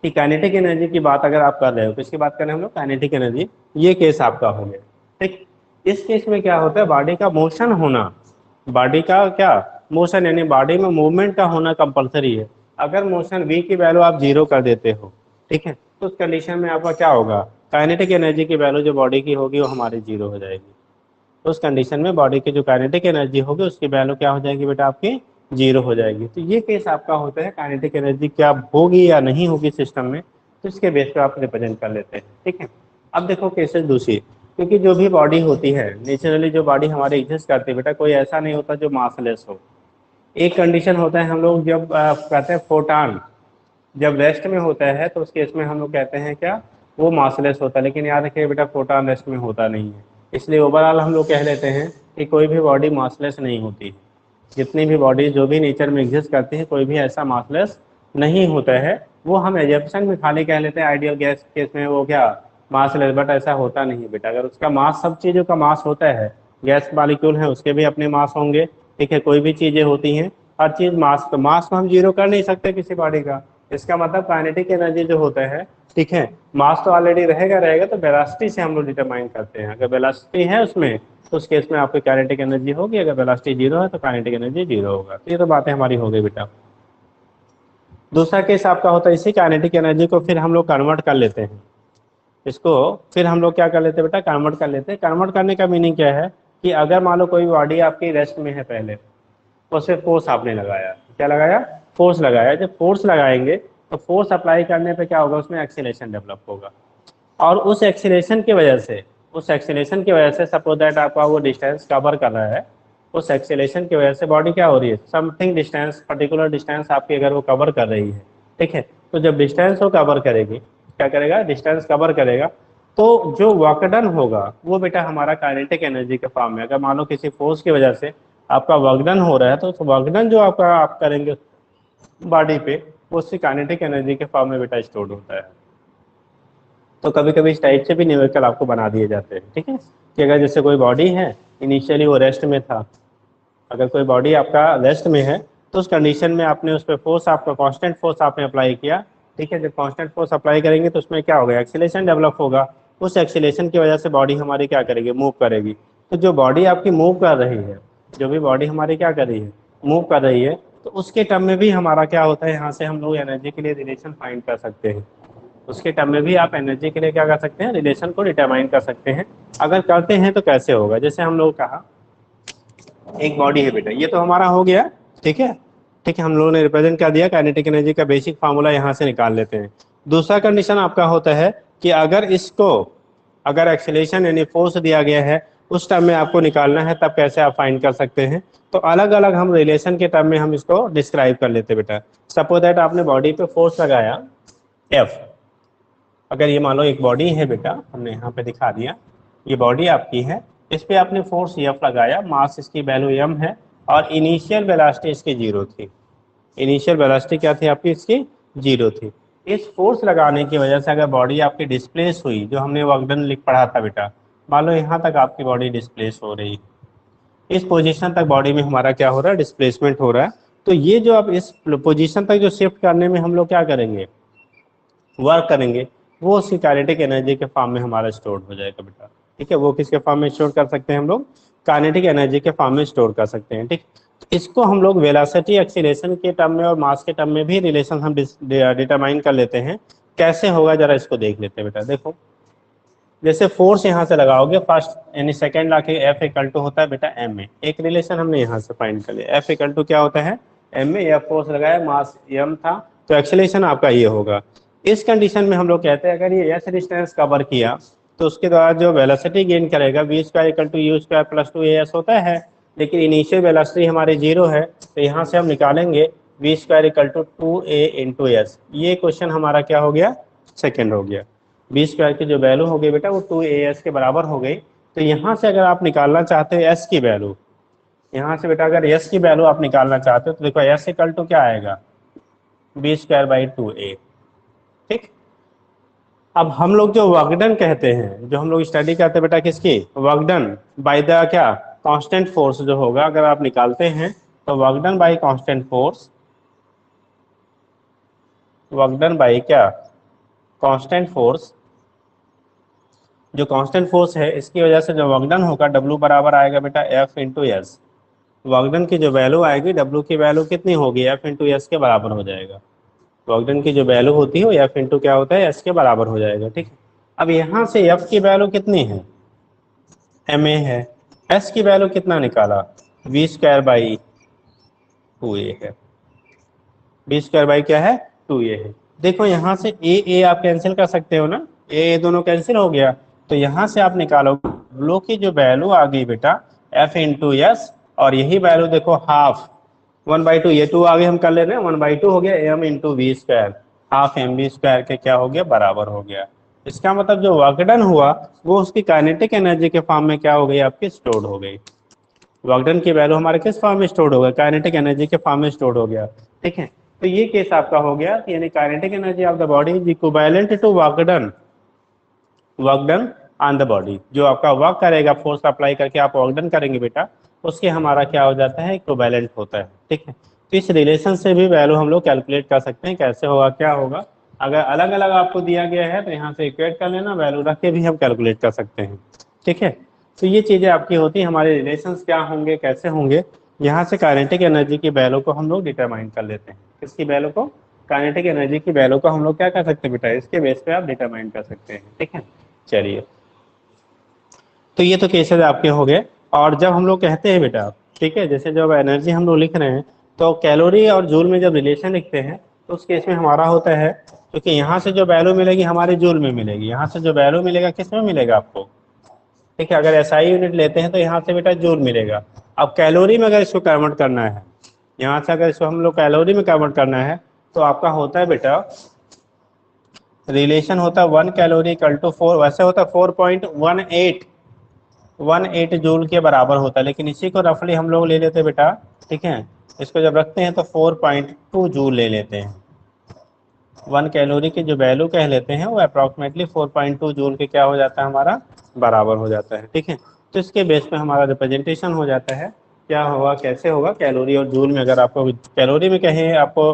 कि काइनेटिक एनर्जी की बात अगर आप कर रहे हो, तो इसकी बात करें हम लोग काइनेटिक एनर्जी, ये केस आपका हो गया, ठीक। इस केस में क्या होता है, बॉडी का मोशन होना, बॉडी का क्या मोशन, यानी बॉडी में मूवमेंट का होना कंपलसरी है। अगर मोशन v की वैल्यू आप 0 कर देते हो, ठीक है, तो उस कंडीशन में आपका क्या होगा, काइनेटिक एनर्जी की वैल्यू जो बॉडी की होगी वो हमारी 0 हो जाएगी। तो उस कंडीशन में बॉडी की जो काइनेटिक एनर्जी होगी उसकी वैल्यू क्या हो जाएगी बेटा, आपकी 0 हो जाएगी। तो ये केस आपका होता है काइनेटिक एनर्जी क्या होगी या नहीं होगी सिस्टम में, तो इसके बेस पे आप रिप्रेजेंट कर लेते हैं, ठीक है। अब देखो केसेस दूसरी, क्योंकि जो भी बॉडी होती है नेचुरली, जो बॉडी हमारे एग्जिस्ट करती है बेटा, कोई ऐसा नहीं होता जो मासलेस हो। एक कंडीशन होता है, हम लोग जब कहते हैं फोटान जब रेस्ट में होता है, तो उस केस में हम लोग कहते हैं क्या, वो मासलेस होता है। लेकिन याद रखिए बेटा फोटान रेस्ट में होता नहीं है, इसलिए ओवरऑल हम लोग कह लेते हैं कि कोई भी बॉडी मासलेस नहीं होती। जितनी भी बॉडी जो भी नेचर में एग्जिस्ट करती है, कोई भी ऐसा मासलेस नहीं होता है। वो हम एजम्पशन में खाली कह लेते हैं, आइडियल गैस केस में वो क्या मासलेस, बट ऐसा होता नहीं है बेटा। अगर उसका मास, सब चीज़ों का मास होता है, गैस मॉलिक्यूल है उसके भी अपने मास होंगे, ठीक है, कोई भी चीज़ें होती हैं, हर चीज़ मास, तो मास को हम 0 कर नहीं सकते किसी बॉडी का। इसका मतलब काइनेटिक एनर्जी जो होता है, ठीक है, मास तो ऑलरेडी रहेगा रहेगा, तो वेलोसिटी से हम लोग डिटरमाइन करते हैं। अगर वेलोसिटी है उसमें, तो उस केस में आपकी काइनेटिक एनर्जी होगी, अगर वेलोसिटी 0 है तो काइनेटिक एनर्जी 0 होगा। तो ये तो बातें हमारी हो गई बेटा। दूसरा केस आपका होता है, इसी काइनेटिक एनर्जी को फिर हम लोग कन्वर्ट कर लेते हैं, इसको फिर हम लोग क्या कर लेते हैं बेटा, कन्वर्ट कर लेते हैं। कन्वर्ट करने का मीनिंग क्या है कि अगर मान लो कोई बॉडी आपकी रेस्ट में है पहले, तो उसे फोर्स आपने लगाया, क्या लगाया, फोर्स लगाया। जब फोर्स लगाएंगे तो फोर्स अप्लाई करने पे क्या होगा, उसमें एक्सीलरेशन डेवलप होगा, और उस एक्सीलरेशन की वजह से, उस एक्सीलरेशन की वजह से सपोज दैट आपका वो डिस्टेंस कवर कर रहा है, उस एक्सीलरेशन की वजह से बॉडी क्या हो रही है, समथिंग डिस्टेंस, पर्टिकुलर डिस्टेंस आपकी अगर वो कवर कर रही है, ठीक है, तो जब डिस्टेंस वो कवर करेगी, क्या करेगा, डिस्टेंस कवर करेगा, तो जो वर्क डन होगा वो बेटा हमारा काइनेटिक एनर्जी के फॉर्म में। अगर मान लो किसी फोर्स की वजह से आपका वर्क डन हो रहा है, तो उस वर्क डन जो आपका आप करेंगे बॉडी पे, वो उसकी काइनेटिक एनर्जी के फॉर्म में बेटा स्टोर्ड होता है। तो कभी कभी इस टाइप से भी न्यूमेरिकल आपको बना दिए जाते हैं, ठीक है, कि अगर जैसे कोई बॉडी है, इनिशियली वो रेस्ट में था, अगर कोई बॉडी आपका रेस्ट में है, तो उस कंडीशन में आपने उस पर फोर्स, आपका कांस्टेंट फोर्स आपने अप्लाई किया, ठीक है। जब कांस्टेंट फोर्स अप्लाई करेंगे तो उसमें क्या होगा, एक्सीलरेशन डेवलप होगा। उस एक्सीलरेशन की वजह से बॉडी हमारी क्या करेगी, मूव करेगी। तो जो बॉडी आपकी मूव कर रही है, जो भी बॉडी हमारी क्या कर रही है, मूव कर रही है, तो उसके टर्म में भी हमारा क्या होता है, यहाँ से हम लोग एनर्जी के लिए रिलेशन फाइंड कर सकते हैं। उसके टर्म में भी आप एनर्जी के लिए क्या कर सकते हैं, रिलेशन को डिटरमाइन कर सकते हैं। अगर करते हैं तो कैसे होगा, जैसे हम लोग कहा एक बॉडी है बेटा, ये तो हमारा हो गया, ठीक है। ठीक है, हम लोगों ने रिप्रेजेंट कर दिया, काइनेटिक एनर्जी का बेसिक फार्मूला यहाँ से निकाल लेते हैं। दूसरा कंडीशन आपका होता है कि अगर इसको, अगर एक्सीलरेशन यानी फोर्स दिया गया है, उस टर्म में आपको निकालना है, तब कैसे आप फाइंड कर सकते हैं। तो अलग अलग हम रिलेशन के टर्म में हम इसको डिस्क्राइब कर लेते हैं बेटा। सपोज दैट आपने बॉडी पे फोर्स लगाया एफ। अगर ये मान लो एक बॉडी है बेटा, हमने यहाँ पे दिखा दिया, ये बॉडी आपकी है, इस पे आपने फोर्स एफ लगाया, मास इसकी वैल्यू एम है, और इनिशियल वेलोसिटी इसकी 0 थी। इनिशियल वेलोसिटी क्या थी आपकी, इसकी 0 थी। इस फोर्स लगाने की वजह से अगर बॉडी आपकी डिस्प्लेस हुई, जो हमने वर्क डन लिख पढ़ा था बेटा, मान लो यहाँ तक आपकी बॉडी डिस्प्लेस हो रही है, इस पोजीशन तक बॉडी में हमारा क्या हो रहा है, डिस्प्लेसमेंट हो रहा है। तो ये जो आप इस पोजीशन तक जो शिफ्ट करने में हम लोग क्या करेंगे, वर्क करेंगे, वो उसकी काइनेटिक एनर्जी के फॉर्म में हमारा स्टोर हो जाएगा बेटा। ठीक है, वो किसके फॉर्म में स्टोर कर सकते हैं, हम लोग काइनेटिक एनर्जी के फॉर्म में स्टोर कर सकते हैं। ठीक, इसको हम लोग वेलोसिटी एक्सीलरेशन के टर्म में और मास के टर्म में भी रिलेशन हम डिटरमाइन कर लेते हैं। कैसे होगा जरा इसको देख लेते हैं बेटा। देखो, जैसे फोर्स यहाँ से लगाओगे फर्स्ट यानी सेकंड लाके एफ इक्वल टू होता है बेटा एम में, एक रिलेशन हमने यहाँ से फाइंड कर लिया, एफ इक्वल टू क्या होता है एम में, एफ फोर्स लगाया, मास एम था, तो एक्सीलरेशन आपका ये होगा। इस कंडीशन में हम लोग कहते हैं अगर ये एस डिस्टेंस कवर किया तो उसके द्वारा जो वेलोसिटी गेन करेगा v square equal to u square plus 2as होता है, लेकिन इनिशियल वेलोसिटी हमारी 0 है, तो यहाँ से हम निकालेंगे v square equal to 2a into s. ये क्वेश्चन हमारा क्या हो गया, सेकेंड हो गया। बी स्क्वायर की जो वैल्यू हो गई बेटा वो 2as के बराबर हो गई। तो यहाँ से अगर आप निकालना चाहते हो s की वैल्यू, यहाँ से बेटा अगर s की वैल्यू आप निकालना चाहते हो तो देखो s इक्वल टू क्या आएगा, बी स्क्वायर बाई 2a। ठीक, अब हम लोग जो वर्क डन कहते हैं, जो हम लोग स्टडी करते हैं बेटा किसकी, वर्क डन बाय द क्या, कांस्टेंट फोर्स जो होगा, अगर आप निकालते हैं तो work done bye constant force, work done bye क्या, कांस्टेंट फोर्स, जो कांस्टेंट फोर्स है इसकी वजह से जो वर्क डन होगा W बराबर आएगा बेटा F into S. Work done की जो वैल्यू आएगी, W की वैल्यू कितनी होगी, F इंटू एस के बराबर हो जाएगा। वर्क डन की जो वैल्यू होती है वो F इंटू क्या होता है, S के बराबर हो जाएगा। ठीक, अब यहाँ से F की वैल्यू कितनी है, MA है, S की वैल्यू कितना निकाला, V स्क्वायर बाई 2a है, V स्क्वायर बाई क्या है 2a है। देखो यहाँ से a आप कैंसिल कर सकते हो ना, a दोनों कैंसिल हो गया, तो यहाँ से आप निकालोगे W की जो वैल्यू आ गई बेटा F इंटू एस, और यही वैल्यू देखो हाफ 1/2, ये 2 आगे हम कर ले रहे हैं, 1/2 हो गया m into v square, half m v square के क्या हो गया, बराबर हो गया। इसका मतलब जो वर्क डन हुआ वो उसकी काइनेटिक एनर्जी के फॉर्म में क्या हो गई, आपकी स्टोर्ड हो गई। वर्क डन की वैल्यू हमारे किस फॉर्म में स्टोर्ड हो गया, काइनेटिक एनर्जी के फॉर्म में स्टोर्ड हो गया। ठीक है, तो ये केस आपका हो गया, यानी kinetic energy of the body is equivalent to work done, work done on the body. जो आपका वर्क करेगा, फोर्स अप्लाई करके आप वर्क डन करेंगे बेटा, उसके हमारा क्या हो जाता है, इक्विवेलेंट होता है। ठीक है, तो इस रिलेशन से भी वैल्यू हम लोग कैलकुलेट कर सकते हैं। कैसे होगा, क्या होगा, अगर अलग अलग आपको दिया गया है तो यहाँ से इक्वेट कर लेना, वैल्यू रख के भी हम कैलकुलेट कर सकते हैं। ठीक है, तो ये चीज़ें आपकी होती हैं, हमारे रिलेशंस क्या होंगे, कैसे होंगे, यहाँ से काइनेटिक एनर्जी की वैल्यू को हम लोग डिटरमाइन कर लेते हैं। किसकी वैल्यू को, काइनेटिक एनर्जी की वैल्यू को हम लोग क्या कर सकते हैं बेटा, इसके बेस पे आप डिटरमाइन कर सकते हैं। ठीक है, चलिए, तो ये तो केसेस आपके हो गए। और जब हम लोग कहते हैं बेटा, ठीक है, जैसे जब एनर्जी हम लोग लिख रहे हैं तो कैलोरी और जूल में जब रिलेशन लिखते हैं तो उस केस में हमारा होता है, क्योंकि यहाँ से जो वैल्यू मिलेगी हमारे जूल में मिलेगी, यहाँ से जो वैल्यू मिलेगा किस में मिलेगा आपको। ठीक है, अगर एसआई यूनिट लेते हैं तो यहाँ से बेटा जूल मिलेगा। अब कैलोरी में अगर इसको कन्वर्ट करना है, यहाँ से अगर इसको हम लोग कैलोरी में कन्वर्ट करना है तो आपका होता है बेटा रिलेशन होता है 1 कैलोरी इक्वल टू 4, वैसे होता है 4.18 जूल के बराबर होता है, लेकिन इसी को रफली हम लोग ले लेते हैं बेटा। ठीक है, इसको जब रखते हैं तो 4.2 जूल ले लेते हैं। 1 कैलोरी की जो वैल्यू कह लेते हैं वो अप्रॉक्सीमेटली 4.2 जूल के क्या हो जाता है, हमारा बराबर हो जाता है। ठीक है, तो इसके बेस पे हमारा रिप्रेजेंटेशन हो जाता है क्या होगा, कैसे होगा, कैलोरी और जूल में। अगर आपको कैलोरी में कहें आपको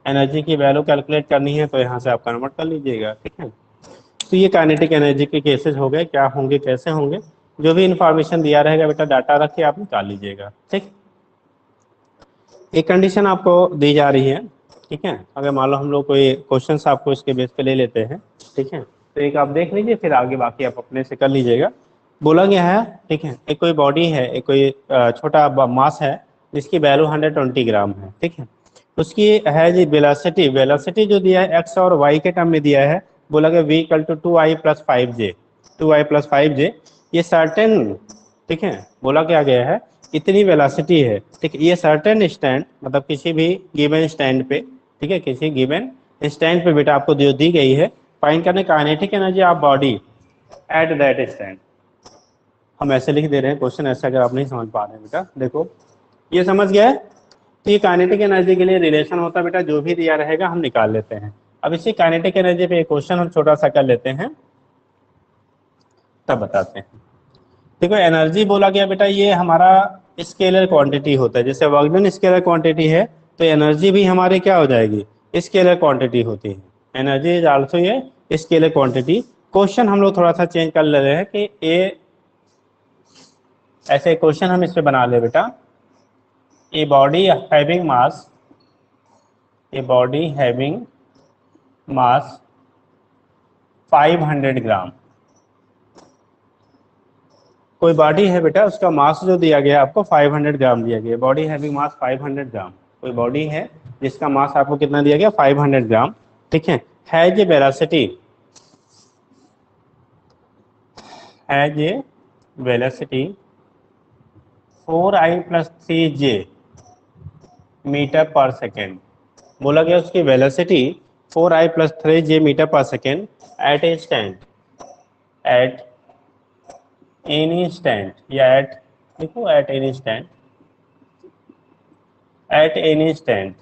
एनर्जी की वैल्यू कैलकुलेट करनी है तो यहाँ से आप कन्वर्ट कर लीजिएगा, ठीक है। तो ये काइनेटिक एनर्जी के केसेस हो गए, क्या होंगे कैसे होंगे, जो भी इंफॉर्मेशन दिया रहेगा बेटा डाटा रख के आप निकाल लीजिएगा, ठीक। एक कंडीशन आपको दी जा रही है, ठीक है। अगर मान लो हम लोग कोई क्वेश्चन आपको इसके बेस पे ले लेते हैं, ठीक है, तो एक आप देख लीजिए, फिर आगे बाकी आप अपने से कर लीजिएगा। बोला गया है, ठीक है, एक कोई बॉडी है, एक कोई छोटा मास है जिसकी वैल्यू 120 ग्राम है, ठीक है। उसकी है जी वेलोसिटी, वेलोसिटी जो दिया है एक्स और वाई के टर्म में दिया है। बोला गया v equal to 2i+5j, 2i+5j, ये सर्टेन, ठीक है। बोला क्या गया है इतनी वेलोसिटी है, ठीक है, ये सर्टेन स्टैंड मतलब किसी भी गिवन स्टैंड पे, ठीक है, किसी गिवन स्टैंड पे बेटा आपको जो दी गई है, फाइंड करने kinetic energy of body at that stand. हम ऐसे लिख दे रहे हैं क्वेश्चन, ऐसा अगर आप नहीं समझ पा रहे हैं बेटा, देखो ये समझ गया है। तो ये काइनेटिक एनर्जी के लिए रिलेशन होता है बेटा, जो भी दिया रहेगा हम निकाल लेते हैं। अब इसी काइनेटिक एनर्जी पे एक क्वेश्चन हम छोटा सा कर लेते हैं, तब बताते हैं। देखो एनर्जी बोला गया बेटा ये हमारा स्केलर क्वांटिटी होता है, जैसे वर्क डन स्केलर क्वांटिटी है, तो एनर्जी भी हमारे क्या हो जाएगी, स्केलर क्वांटिटी होती है। एनर्जी इज आल्सो ये स्केलर क्वांटिटी। क्वेश्चन हम लोग थोड़ा सा चेंज कर ले रहे हैं कि ये ऐसे क्वेश्चन हम इस पे बना ले बेटा, a body having mass, a body having mass 500 ग्राम। कोई बॉडी है बेटा, उसका मास जो दिया गया आपको 500 ग्राम दिया गया, बॉडी हैविंग मास 500 ग्राम। कोई बॉडी है जिसका मास आपको कितना दिया गया 500 ग्राम, ठीक है जे वेलोसिटी, है जे वेलोसिटी 4i+3j मीटर पर सेकेंड। बोला गया उसकी वेलोसिटी 4i+3j मीटर पर second at a stand, at any stand, या एट, देखो at any stand, at any stand,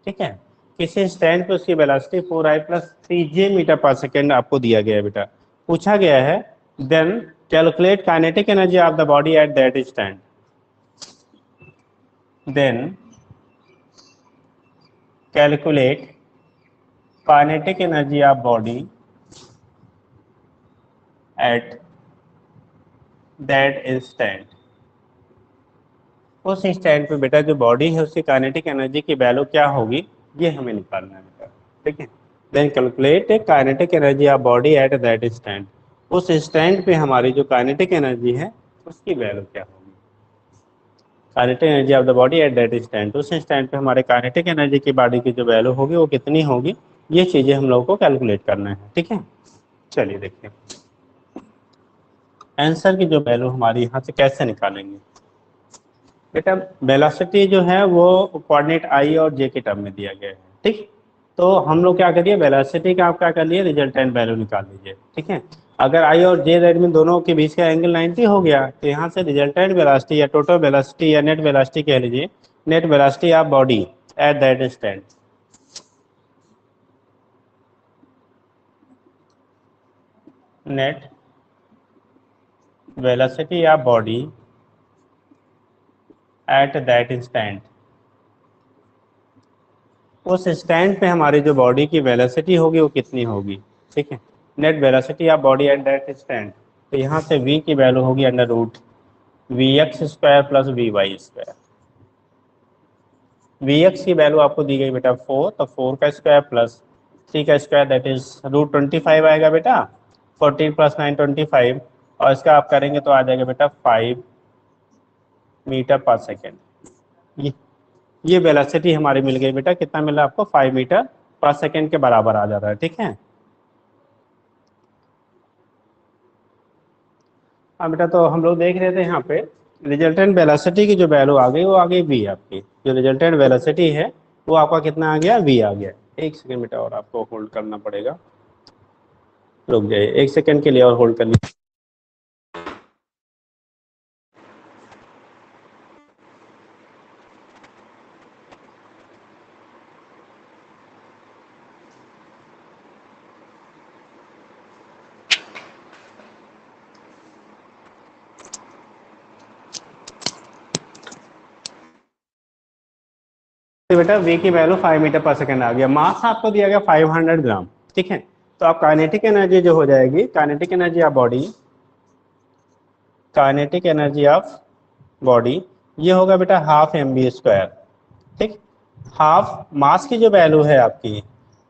ठीक है, किसी स्टैंड पे उसकी वेलोसिटी 4i+3j मीटर पर सेकेंड आपको दिया गया है बेटा। पूछा गया है then calculate kinetic energy of the body at that stand, then calculate kinetic energy of body at that stand. उस स्टैंड पे बेटा जो बॉडी है उसकी काइनेटिक एनर्जी की वैल्यू क्या होगी, ये हमें निकालना है बेटा, ठीक है। Then calculate kinetic energy of body at that stand. उस स्टैंड पे हमारी जो काइनेटिक एनर्जी है उसकी वैल्यू क्या होगी, kinetic energy of the body at that stand. उस स्टैंड पे हमारे काइनेटिक एनर्जी की बॉडी की जो वैल्यू होगी वो कितनी होगी, ये चीजें हम लोग को कैलकुलेट करना है, ठीक है। चलिए देखते हैं आंसर की जो वैल्यू हमारी यहाँ से कैसे निकालेंगे। बेटा वेलोसिटी जो है वो कोऑर्डिनेट आई और जे के टर्म में दिया गया है, ठीक। तो हम लोग क्या करिए, वेलोसिटी का आप क्या कर लिए, रिजल्टेंट वैल्यू निकाल लीजिए, ठीक है। अगर आई और जे रेड में दोनों के बीच का एंगल 90 हो गया तो यहाँ से रिजल्टेंट वेलोसिटी या टोटल वेलोसिटी या नेट वेलोसिटी कह लीजिए, net velocity of body at that stand, net velocity of body at that stand. उस स्टैंड पे हमारी जो बॉडी की वेलोसिटी होगी वो कितनी होगी, ठीक है, net velocity of body at that stand. तो यहाँ से v की वैल्यू होगी √vx² प्लस vy²। vx की वैल्यू आपको दी गई बेटा 4, तो 4 का स्क्वायर प्लस 3 का स्क्वायर दैट इज √25 आएगा बेटा, 14 + 9 25, और इसका आप करेंगे तो आ जाएगा बेटा 5 मीटर पर सेकेंड। ये वेलोसिटी हमारी मिल गई बेटा, कितना मिला आपको 5 मीटर पर सेकेंड के बराबर आ जा रहा है, ठीक है। हाँ बेटा, तो हम लोग देख रहे थे यहाँ पे रिजल्टेंट वेलोसिटी की जो वैल्यू आ गई वो आ गई v, आपकी जो रिजल्टेंट वेलोसिटी है वो आपका कितना आ गया, v आ गया। एक सेकंड बेटा और आपको होल्ड करना पड़ेगा, रुक जाइए एक सेकंड के लिए और होल्ड कर लीजिए। तो बेटा v की वैल्यू 5 मीटर पर सेकंड आ गया, मास आपको दिया गया 500 ग्राम, ठीक है। तो आप काइनेटिक एनर्जी जो हो जाएगी, kinetic energy of body, kinetic energy of body ये होगा बेटा हाफ एम बी स्क्वायर, ठीक। हाफ मास की जो वैल्यू है आपकी,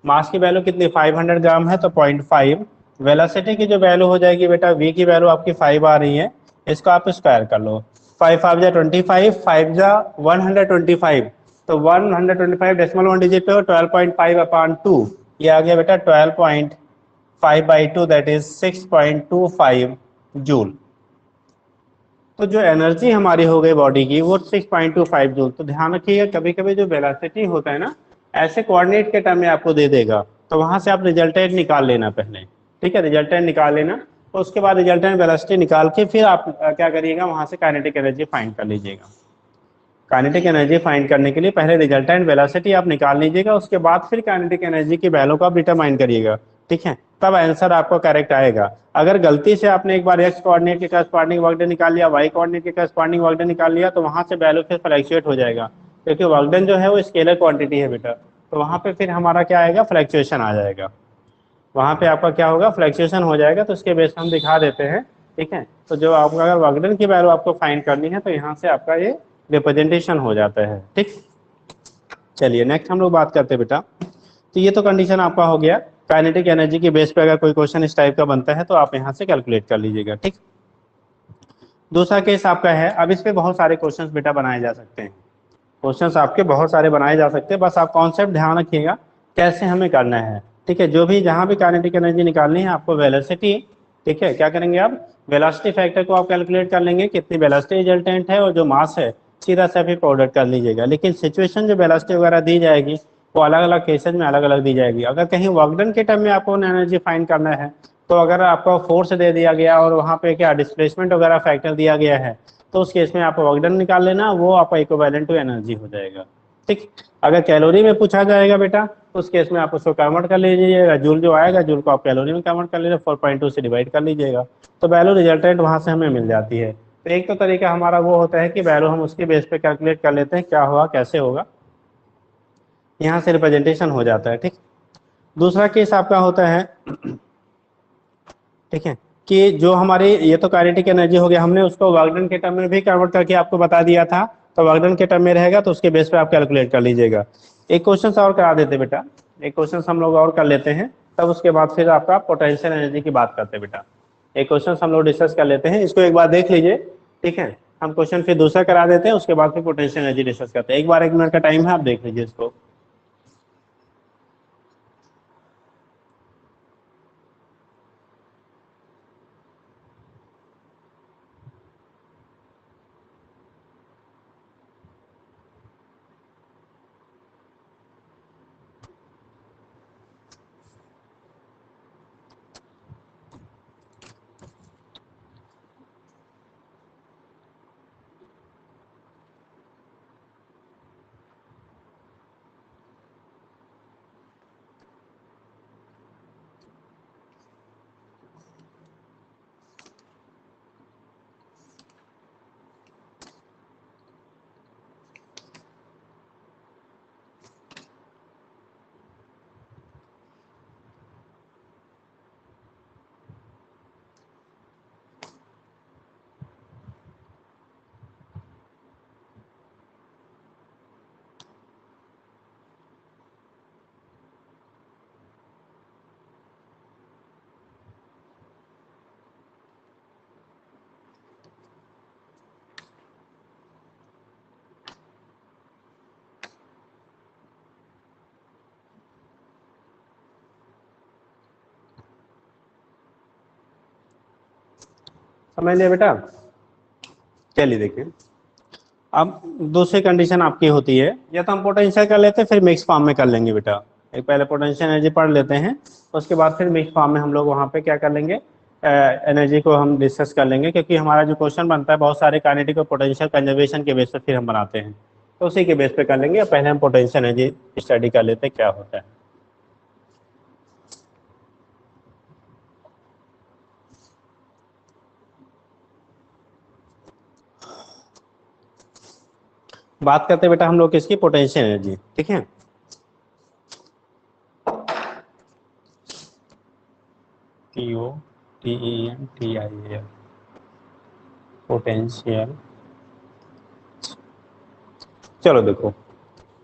मास की वैल्यू कितनी 500 ग्राम है, तो 0.5। वेलोसिटी की जो वैल्यू हो जाएगी बेटा, v की वैल्यू आपकी 5 आ रही है, इसको आप स्क्वायर कर लो, 5 5 जा 25, 5 जा 125, तो 125 डेसिमल 1 डिजिट पे हो, 12.5/2, ये आ गया बेटा 12.5/2, दैट इज 6.25 जूल। तो जो एनर्जी हमारी हो गई बॉडी की वो 6.25 जूल। तो ध्यान रखिएगा, कभी कभी जो वेलोसिटी होता है ना, ऐसे कोऑर्डिनेट के टर्म में आपको दे देगा, तो वहां से आप रिजल्टेंट निकाल लेना पहले, ठीक है, रिजल्टेंट निकाल लेना, तो उसके बाद रिजल्टेंट वेलोसिटी निकाल के फिर आप क्या करिएगा, वहां से काइनेटिक एनर्जी फाइंड कर लीजिएगा। काइनेटिक एनर्जी फाइंड करने के लिए पहले रिजल्टेंट वेलोसिटी आप निकाल लीजिएगा, उसके बाद फिर काइनेटिक एनर्जी की वैल्यू को आप डिटरमाइन करिएगा, ठीक है, तब आंसर आपको करेक्ट आएगा। अगर गलती से आपने एक बार एक्स कोऑर्डिनेट के करस्पॉन्डिंग वर्क डन निकाल लिया, वाई कोऑर्डिनेट के करस्पॉन्डिंग वर्क डन निकाल लिया, तो वहां से वैल्यू फिर फ्लैक्चुएट हो जाएगा, क्योंकि वर्क डन जो है वो स्केलर क्वांटिटी है बेटा, तो वहां पे फिर हमारा क्या आएगा, फ्लैक्चुएशन आ जाएगा, वहां पे आपका क्या होगा, फ्लैक्चुएशन हो जाएगा। तो इसके बेस हम दिखा देते हैं, ठीक है। तो जो आपका अगर वर्क डन की वैल्यू आपको फाइंड करनी है, तो यहाँ से आपका ये रिप्रेजेंटेशन हो जाता है, ठीक। चलिए नेक्स्ट हम लोग बात करते हैं बेटा। तो ये तो कंडीशन आपका हो गया, काइनेटिक एनर्जी के बेस पे अगर कोई क्वेश्चन इस टाइप का बनता है तो आप यहाँ से कैलकुलेट कर लीजिएगा, ठीक। दूसरा केस आपका है, अब इस पे बहुत सारे क्वेश्चंस बेटा बनाए जा सकते हैं, क्वेश्चंस आपके बहुत सारे बनाए जा सकते हैं, बस आप कॉन्सेप्ट ध्यान रखिएगा कैसे हमें करना है, ठीक है। जो भी जहां भी काइनेटिक एनर्जी निकालनी है आपको वेलोसिटी, ठीक है, क्या करेंगे आप, वेलोसिटी फैक्टर को आप कैलकुलेट कर लेंगे, कितनी वेलोसिटी रिजल्टेंट है, और जो मास है सीधा सा भी प्रोडक्ट कर लीजिएगा। लेकिन सिचुएशन जो वेलोसिटी वगैरह दी जाएगी वो अलग अलग केसेज में अलग अलग दी जाएगी। अगर कहीं वर्क डन के टाइम में आपको एनर्जी फाइंड करना है, तो अगर आपको फोर्स दे दिया गया और वहाँ पे क्या डिस्प्लेसमेंट वगैरह फैक्टर दिया गया है, तो उस केस में आप वर्क डन निकाल लेना, वो आपका इक्विवेलेंट टू एनर्जी हो जाएगा, ठीक। अगर कैलोरी में पूछा जाएगा बेटा, तो उस केस में आप उसको कन्वर्ट कर लीजिएगा, जूल जो आएगा जूल को आप कैलोरी में कन्वर्ट कर लीजिए, 4.2 से डिवाइड कर लीजिएगा, तो वैल्यू रिजल्टेंट वहां से हमें मिल जाती है। तो एक तो तरीका हमारा वो होता है कि वैल्यू हम उसके बेस पे कैलकुलेट कर लेते हैं, क्या होगा कैसे होगा, यहाँ से रिप्रेजेंटेशन हो जाता है, ठीक। दूसरा केस आपका होता है, ठीक है, कि जो हमारी ये तो काइनेटिक एनर्जी हो गया, हमने उसको वर्क डन के टर्म में भी कन्वर्ट करके आपको बता दिया था, तो वर्क डन के टर्म में रहेगा तो उसके बेस पे आप कैलकुलेट कर लीजिएगा। एक क्वेश्चन और करा देते बेटा, एक क्वेश्चन हम लोग और कर लेते हैं, तब उसके बाद फिर आपका पोटेंशियल एनर्जी की बात करते हैं बेटा। एक क्वेश्चन हम लोग डिस्कस कर लेते हैं, इसको एक बार देख लीजिए, ठीक है। हम क्वेश्चन फिर दूसरा करा देते हैं, उसके बाद फिर पोटेंशियल एनर्जी डिस्कस करते हैं। एक बार 1 मिनट का टाइम है, आप देख लीजिए इसको। समझ लिया बेटा। चलिए देखिए, अब दूसरी कंडीशन आपकी होती है, या तो हम पोटेंशियल कर लेते हैं फिर मिक्स फॉर्म में कर लेंगे बेटा। एक पहले पोटेंशियल एनर्जी पढ़ लेते हैं, उसके बाद फिर मिक्स फॉर्म में हम लोग वहाँ पे क्या कर लेंगे, एनर्जी को हम डिस्कस कर लेंगे, क्योंकि हमारा जो क्वेश्चन बनता है बहुत सारे काइनेटिक और पोटेंशियल कंजर्वेशन के बेस पे फिर हम बनाते हैं, तो उसी के बेस पे कर लेंगे। पहले हम पोटेंशियल एनर्जी स्टडी कर लेते हैं क्या होता है। बात करते हैं बेटा हम लोग किसकी, पोटेंशियल एनर्जी, ठीक है। POTENTIAL potential. चलो देखो,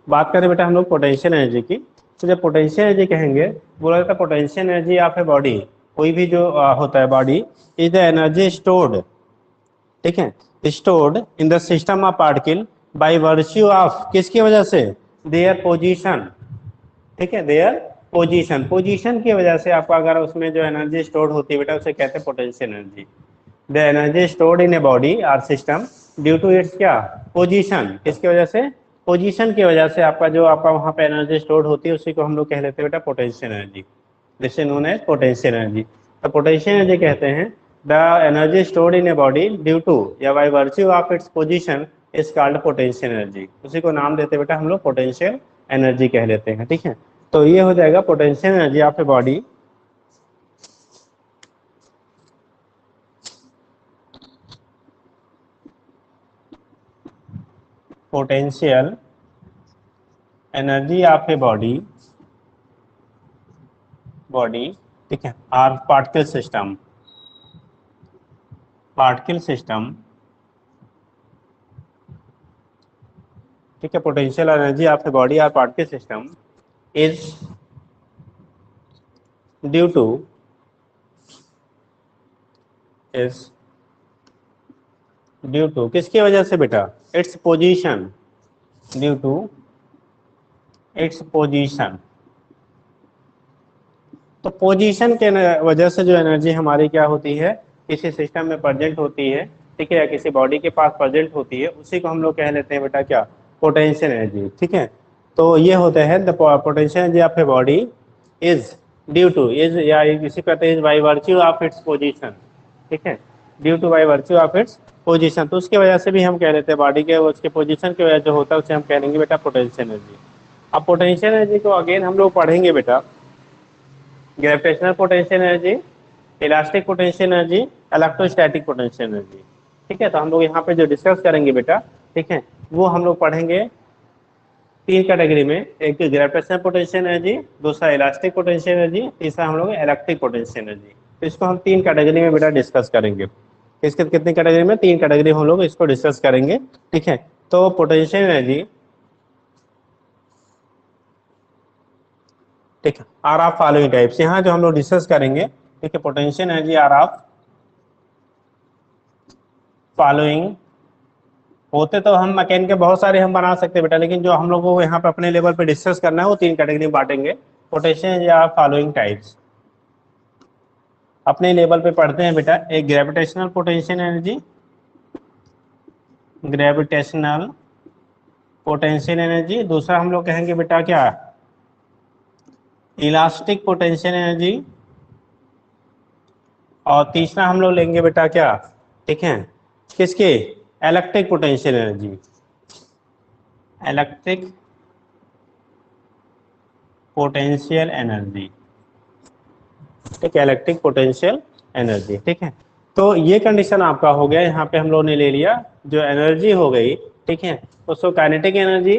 बात करें बेटा हम लोग पोटेंशियल एनर्जी की, तो जब पोटेंशियल एनर्जी कहेंगे, बोला जाता है potential energy of a body, कोई भी जो होता है body, is the energy stored, ठीक है, stored in the system of particle by virtue of, किसकी वजह से, देयर पोजीशन, ठीक है, देयर पोजीशन, पोजीशन की वजह से आपका अगर उसमें जो एनर्जी स्टोर्ड होती है बेटा उसे कहते हैं potential energy. The energy stored in a body or system due to its क्या, पोजीशन, किसकी वजह से, पोजीशन की वजह से आपका जो आपका वहाँ पे एनर्जी स्टोर्ड होती है उसी को हम लोग कह लेते हैं बेटा potential energy, this is known as potential energy. तो पोटेंशियल एनर्जी कहते हैं the energy stored in a body due to या by virtue of its position is called potential energy, उसी को नाम देते बेटा हम लोग पोटेंशियल एनर्जी कह लेते हैं, ठीक है। तो ये हो जाएगा potential energy of a body, potential energy of a body, ठीक है, or particle system, particle system, ठीक है, potential energy of a body or particle system is due to, is due to किसकी वजह से बेटा, its position, due to its position. तो position के वजह से जो एनर्जी हमारी क्या होती है, किसी सिस्टम में प्रेजेंट होती है, ठीक है, या किसी बॉडी के पास प्रेजेंट होती है, उसी को हम लोग कह लेते हैं बेटा क्या, पोटेंशियल एनर्जी, ठीक है। तो ये होता है the potential energy of a body is due to, is या इसी कहते हैं by virtue of its position, ठीक है, due to by virtue of its position. तो उसकी वजह से भी हम कह लेते हैं बॉडी के उसके पोजीशन की वजह जो होता है उसे हम कह लेंगे बेटा पोटेंशियल एनर्जी। अब पोटेंशियल एनर्जी को अगेन हम लोग पढ़ेंगे बेटा, gravitational potential energy, elastic potential energy, electrostatic potential energy, ठीक है। तो हम लोग यहाँ पे जो डिस्कस करेंगे बेटा, ठीक है, वो हम लोग पढ़ेंगे तीन कैटेगरी में, एक ग्रेविटेशनल पोटेंशियल एनर्जी, दूसरा इलास्टिक पोटेंशियल एनर्जी, तीसरा हम लोग इलेक्ट्रिक पोटेंशियल एनर्जी। तो इसको हम तीन कैटेगरी में बेटा डिस्कस करेंगे। इसके कितनी कैटेगरी में, तीन कैटेगरी हम लोग इसको डिस्कस करेंगे, ठीक है। तो पोटेंशियल एनर्जी, ठीक है, आर ऑफ फॉलोइंग टाइप्स, यहाँ जो हम लोग डिस्कस करेंगे, ठीक है, potential energy are of following, होते तो हम मैकेनिक के बहुत सारे हम बना सकते हैं बेटा, लेकिन जो हम लोग को यहाँ पे अपने लेवल पे डिस्कस करना है वो तीन कैटेगरी में बांटेंगे। Potential energy are following types, अपने लेवल पे पढ़ते हैं बेटा, एक gravitational potential energy, gravitational potential energy, दूसरा हम लोग कहेंगे बेटा क्या, इलास्टिक पोटेंशियल एनर्जी, और तीसरा हम लोग लेंगे बेटा क्या, ठीक है, किसके, electric potential energy, electric potential energy, ठीक है, इलेक्ट्रिक पोटेंशियल एनर्जी, ठीक है। तो ये कंडीशन आपका हो गया, यहाँ पे हम लोगों ने ले लिया जो एनर्जी हो गई, ठीक है, उसको काइनेटिक एनर्जी,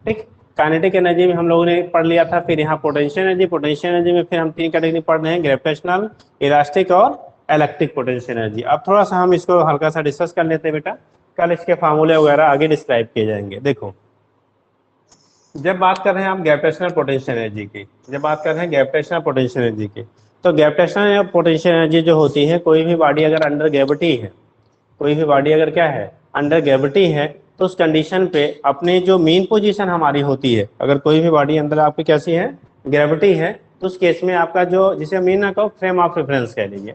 ठीक, काइनेटिक एनर्जी में हम लोगों ने पढ़ लिया था। फिर यहाँ पोटेंशियल एनर्जी, पोटेंशियल एनर्जी में फिर हम तीन कैटेगरी पढ़ रहे हैं, ग्रेविटेशनल, इलास्टिक और इलेक्ट्रिक पोटेंशियल एनर्जी। अब थोड़ा सा हम इसको हल्का सा डिस्कस कर लेते हैं बेटा, कल इसके फार्मूले वगैरह आगे डिस्क्राइब किए जाएंगे। देखो, जब बात कर रहे हैं आप ग्रेविटेशनल पोटेंशियल एनर्जी की, जब बात कर रहे हैं ग्रेविटेशनल पोटेंशियल एनर्जी की, तो ग्रेविटेशनल पोटेंशियल एनर्जी जो होती है, कोई भी बॉडी अगर अंडर ग्रेविटी है, कोई भी बॉडी अगर क्या है, अंडर ग्रेविटी है, तो उस कंडीशन पे अपने जो मेन पोजीशन हमारी होती है, अगर कोई भी बॉडी अंदर आपकी कैसी है, ग्रेविटी है, तो उस केस में आपका जो, जिसे मेन ना कहो, फ्रेम ऑफ रेफरेंस कह लीजिए,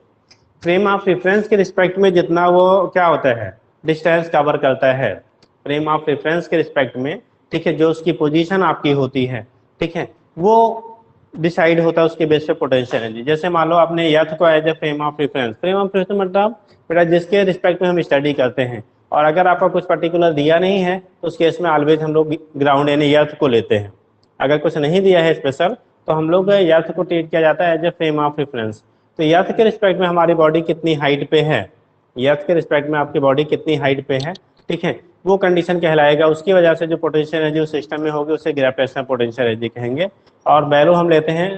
फ्रेम ऑफ रेफरेंस के रिस्पेक्ट में जितना वो क्या होता है, डिस्टेंस कवर करता है, फ्रेम ऑफ रेफरेंस के रिस्पेक्ट में, ठीक है, जो उसकी पोजीशन आपकी होती है, ठीक है, वो डिसाइड होता है उसके बेस पे पोटेंशियल एनर्जी। जैसे मान लो आपने अर्थ को as a frame of reference, frame of reference मतलब बेटा जिसके रिस्पेक्ट में हम स्टडी करते हैं, और अगर आपका कुछ पर्टिकुलर दिया नहीं है तो उस केस में ऑलवेज हम लोग ग्राउंड यानी अर्थ को लेते हैं। अगर कुछ नहीं दिया है स्पेशल तो हम लोग अर्थ को ट्रीट किया जाता है as a frame of reference. तो अर्थ के रिस्पेक्ट में हमारी बॉडी कितनी हाइट पे है, अर्थ के रिस्पेक्ट में आपकी बॉडी कितनी हाइट पे है, ठीक है, वो कंडीशन कहलाएगा। उसकी वजह से जो पोटेंशियल एनर्जी उस सिस्टम में होगी उसे ग्रेविटेशनल पोटेंशियल एनर्जी कहेंगे। और वैल्यू हम लेते हैं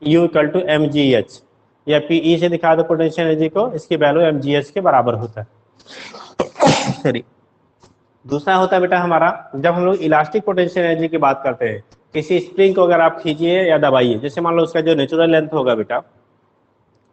U इक्वल टू mgh, या PE से दिखा दो पोटेंशियल एनर्जी को, इसकी वैल्यू mgh के बराबर होता है। सॉरी। दूसरा होता है बेटा हमारा, जब हम लोग इलास्टिक पोटेंशियल एनर्जी की बात करते हैं, किसी स्प्रिंग को अगर आप खींचिए या दबाइए, जैसे मान लो उसका जो नेचुरल लेंथ होगा बेटा,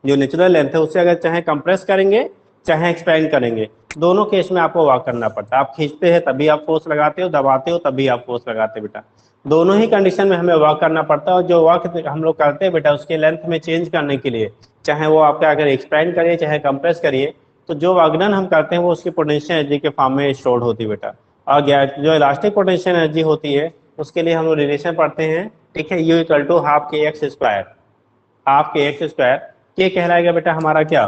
जो नेचुरल लेंथ है उससे अगर चाहे कंप्रेस करेंगे चाहे एक्सपेंड करेंगे, दोनों केस में आपको वर्क करना पड़ता है। आप खींचते हैं तभी आप फोर्स लगाते हो, दबाते हो तभी आप फोर्स लगाते हो बेटा। दोनों ही कंडीशन में हमें वर्क करना पड़ता है। और जो वर्क हम लोग करते हैं बेटा उसके लेंथ में चेंज करने के लिए, चाहे वो आपका अगर एक्सपेंड करिए चाहे कंप्रेस करिए, तो जो वर्कडन हम करते हैं वो उसकी पोटेंशियल एनर्जी के फॉर्म में स्टोर्ड होती है बेटा। और जो इलास्टिक पोटेंशियल एनर्जी होती है उसके लिए हम लोग रिलेशन पढ़ते हैं, ठीक है, U equal to half k x square. Half k x square के कहलाएगा बेटा हमारा क्या,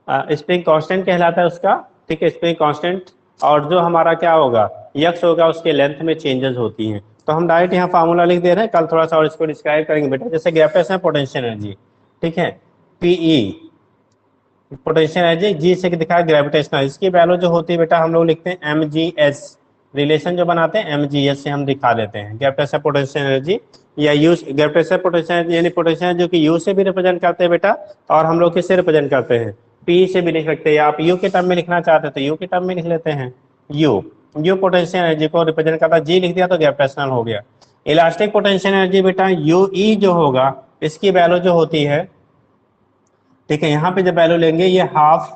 स्प्रिंग कांस्टेंट कहलाता है उसका, ठीक है, स्प्रिंग कांस्टेंट। और जो हमारा क्या होगा, यक्स होगा, उसके लेंथ में चेंजेस होती हैं। तो हम डायरेक्ट यहाँ फार्मूला लिख दे रहे हैं, कल थोड़ा सा और इसको डिस्क्राइब करेंगे बेटा। जैसे ग्रेविटेशनल पोटेंशियल एनर्जी, ठीक है, PE पोटेंशियल एनर्जी, जी से दिखा ग्रेविटेशनल, इसकी वैल्यू जो होती है बेटा हम लोग लिखते हैं mgh, रिलेशन जो बनाते हैं mgh से हम दिखा देते हैं ग्रेविटेशनल पोटेंशियल एनर्जी, या यू ग्रेविटेशनल पोटेंशियल एनर्जी यानी पोटेंशियल जो कि U से भी रिप्रेजेंट करते हैं बेटा, और हम लोग किससे रिप्रेजेंट करते हैं, P से भी लिख सकते हैं। आप U के टर्म में लिखना चाहते हैं तो U के टर्म में लिख लेते हैं, U पोटेंशियल एनर्जी को रिप्रेजेंट करता है, G लिख दिया तो ग्रेविटेशनल हो गया। इलास्टिक पोटेंशियल एनर्जी बेटा UE जो होगा, इसकी वैल्यू जो होती है, ठीक है, यहाँ पे जब वैल्यू लेंगे ये हाफ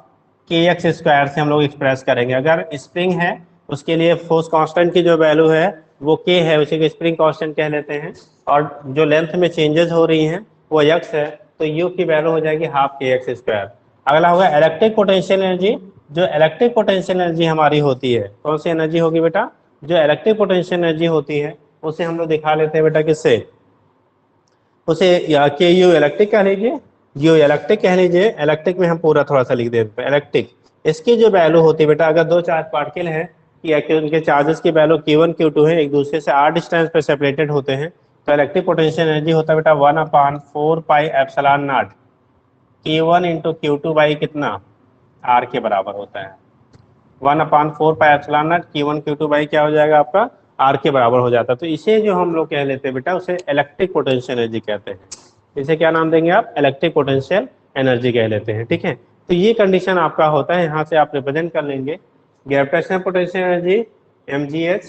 के एक्स स्क्वायर से हम लोग एक्सप्रेस करेंगे। अगर स्प्रिंग है उसके लिए फोर्स कांस्टेंट की जो वैल्यू है वो के है, उसी को स्प्रिंग कांस्टेंट कह लेते हैं। और जो लेंथ में चेंजेस हो रही हैं वो एक्स है, तो यू की वैल्यू हो जाएगी हाफ के एक्स स्क्वायर। अगला होगा इलेक्ट्रिक पोटेंशियल एनर्जी। जो इलेक्ट्रिक पोटेंशियल एनर्जी हमारी होती है, कौन सी एनर्जी होगी बेटा, जो इलेक्ट्रिक पोटेंशियल एनर्जी होती है उसे हम लोग दिखा लेते हैं बेटा किससे, उसे के यू इलेक्ट्रिक कह लीजिए, जो इलेक्ट्रिक कह लीजिए। इलेक्ट्रिक में हम पूरा थोड़ा सा लिख देते हैं इलेक्ट्रिक। इसकी जो वैल्यू होती है बेटा, अगर दो चार्ज पार्टिकल है कि उनके चार्जेस की वैल्यू Q1 Q2 है, एक दूसरे से r डिस्टेंस पे सेपरेटेड होते हैं, तो इलेक्ट्रिक पोटेंशियल एनर्जी होता है बेटा 1/4 pi epsilon naught Q1 into Q2 by कितना, r के बराबर होता है। 1/4 pi epsilon naught Q1 Q2 by क्या हो जाएगा आपका, r के बराबर हो जाता है। तो इसे जो हम लोग कह लेते हैं बेटा उसे इलेक्ट्रिक पोटेंशियल एनर्जी कहते हैं। इसे क्या नाम देंगे आप, इलेक्ट्रिक पोटेंशियल एनर्जी कह लेते हैं, ठीक है। तो ये कंडीशन आपका होता है, यहाँ से आप रिप्रेजेंट कर लेंगे gravitational potential energy mgh,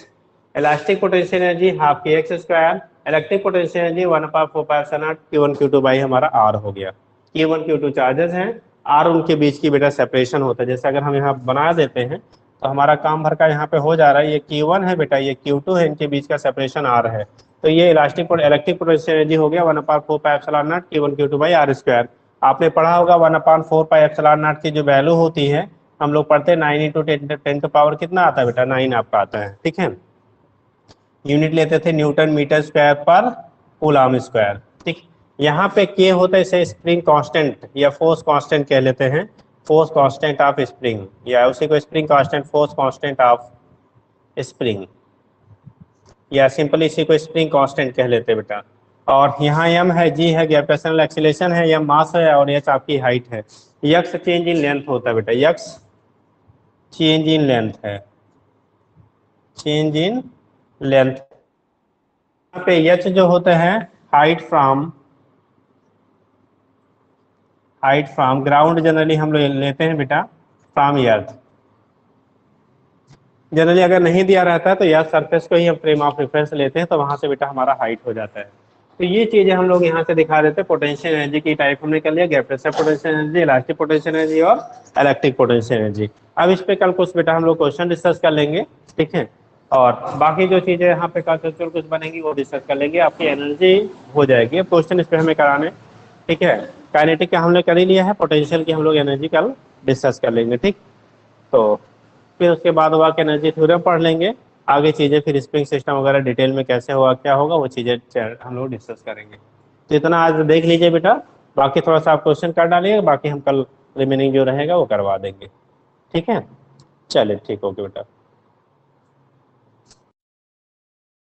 elastic potential energy half k x square, electric potential energy 1/4 pi epsilon naught Q1 Q2 by हमारा r हो गया। Q1 Q2 चार्जेस हैं, r उनके बीच की बेटा सेपरेशन होता है। जैसे अगर हम यहाँ बना देते हैं तो हमारा काम भर का यहाँ पे हो जा रहा है, ये Q1 है बेटा, ये Q2 है, इनके बीच का सेपरेशन r है। तो ये इलेक्ट्रिक पोटेंशियल एनर्जी हो गया 1/4 pi epsilon naught Q1 Q2 by r square. आपने पढ़ा होगा 1/4 पाई एप्सिलॉन नॉट की जो वैल्यू होती है, हम लोग पढ़ते हैं 9 इंटू 10 टू पावर कितना आता है बेटा, 9 आपका आता है, ठीक है। यूनिट लेते थे न्यूटन मीटर स्क्वायर पर कूलम स्क्वायर, ठीक। यहाँ पे के होता है, इसे स्प्रिंग कांस्टेंट या फोर्स कांस्टेंट कह लेते हैं, फोर्स कांस्टेंट ऑफ स्प्रिंग, या उसी को spring constant, force constant of spring, या सिंपली इसी को स्प्रिंग कांस्टेंट कह लेते हैं बेटा। और यहाँ m है, g है ग्रेविटेशनल एक्सीलरेशन है, या मास है, और h आपकी हाइट है। x चेंज इन लेंथ होता है बेटा, x चेंज इन लेंथ है, चेंज इन लेंथ। यहाँ पे h जो होता है हाइट फ्रॉम ग्राउंड, जनरली हम लोग लेते हैं बेटा फ्रॉम अर्थ। जनरली अगर नहीं दिया रहता है तो या सरफेस को ही हम फ्रेम ऑफ रेफरेंस लेते हैं, तो वहां से बेटा हमारा हाइट हो जाता है। तो ये चीजें हम लोग यहाँ से दिखा देते हैं। पोटेंशियल एनर्जी की टाइप हमने कर लिया, gravitational potential energy, elastic potential energy और इलेक्ट्रिक पोटेंशियल एनर्जी। अब इस पे कल कुछ बेटा हम लोग क्वेश्चन डिस्कस कर लेंगे, ठीक है। और बाकी जो चीजें यहाँ पे कंसेप्चुअल कुछ बनेंगी वो डिस्कस कर लेंगे, आपकी एनर्जी हो जाएगी। अब क्वेश्चन इस पे हमें कराने, ठीक है। काइनेटिक का हमने कर ही लिया है, पोटेंशियल की हम लोग एनर्जी कल डिस्कस कर लेंगे, ठीक। तो फिर उसके बाद वर्क एनर्जी थ्योरम पढ़ लेंगे, आगे चीज़ें फिर स्प्रिंग सिस्टम वगैरह डिटेल में कैसे होगा क्या होगा वो चीज़ें हम लोग डिस्कस करेंगे। तो इतना आज देख लीजिए बेटा, बाकी थोड़ा सा आप क्वेश्चन कर डालिए, बाकी हम कल रिमेनिंग जो रहेगा वो करवा देंगे, ठीक है। चलिए ठीक, ओके बेटा।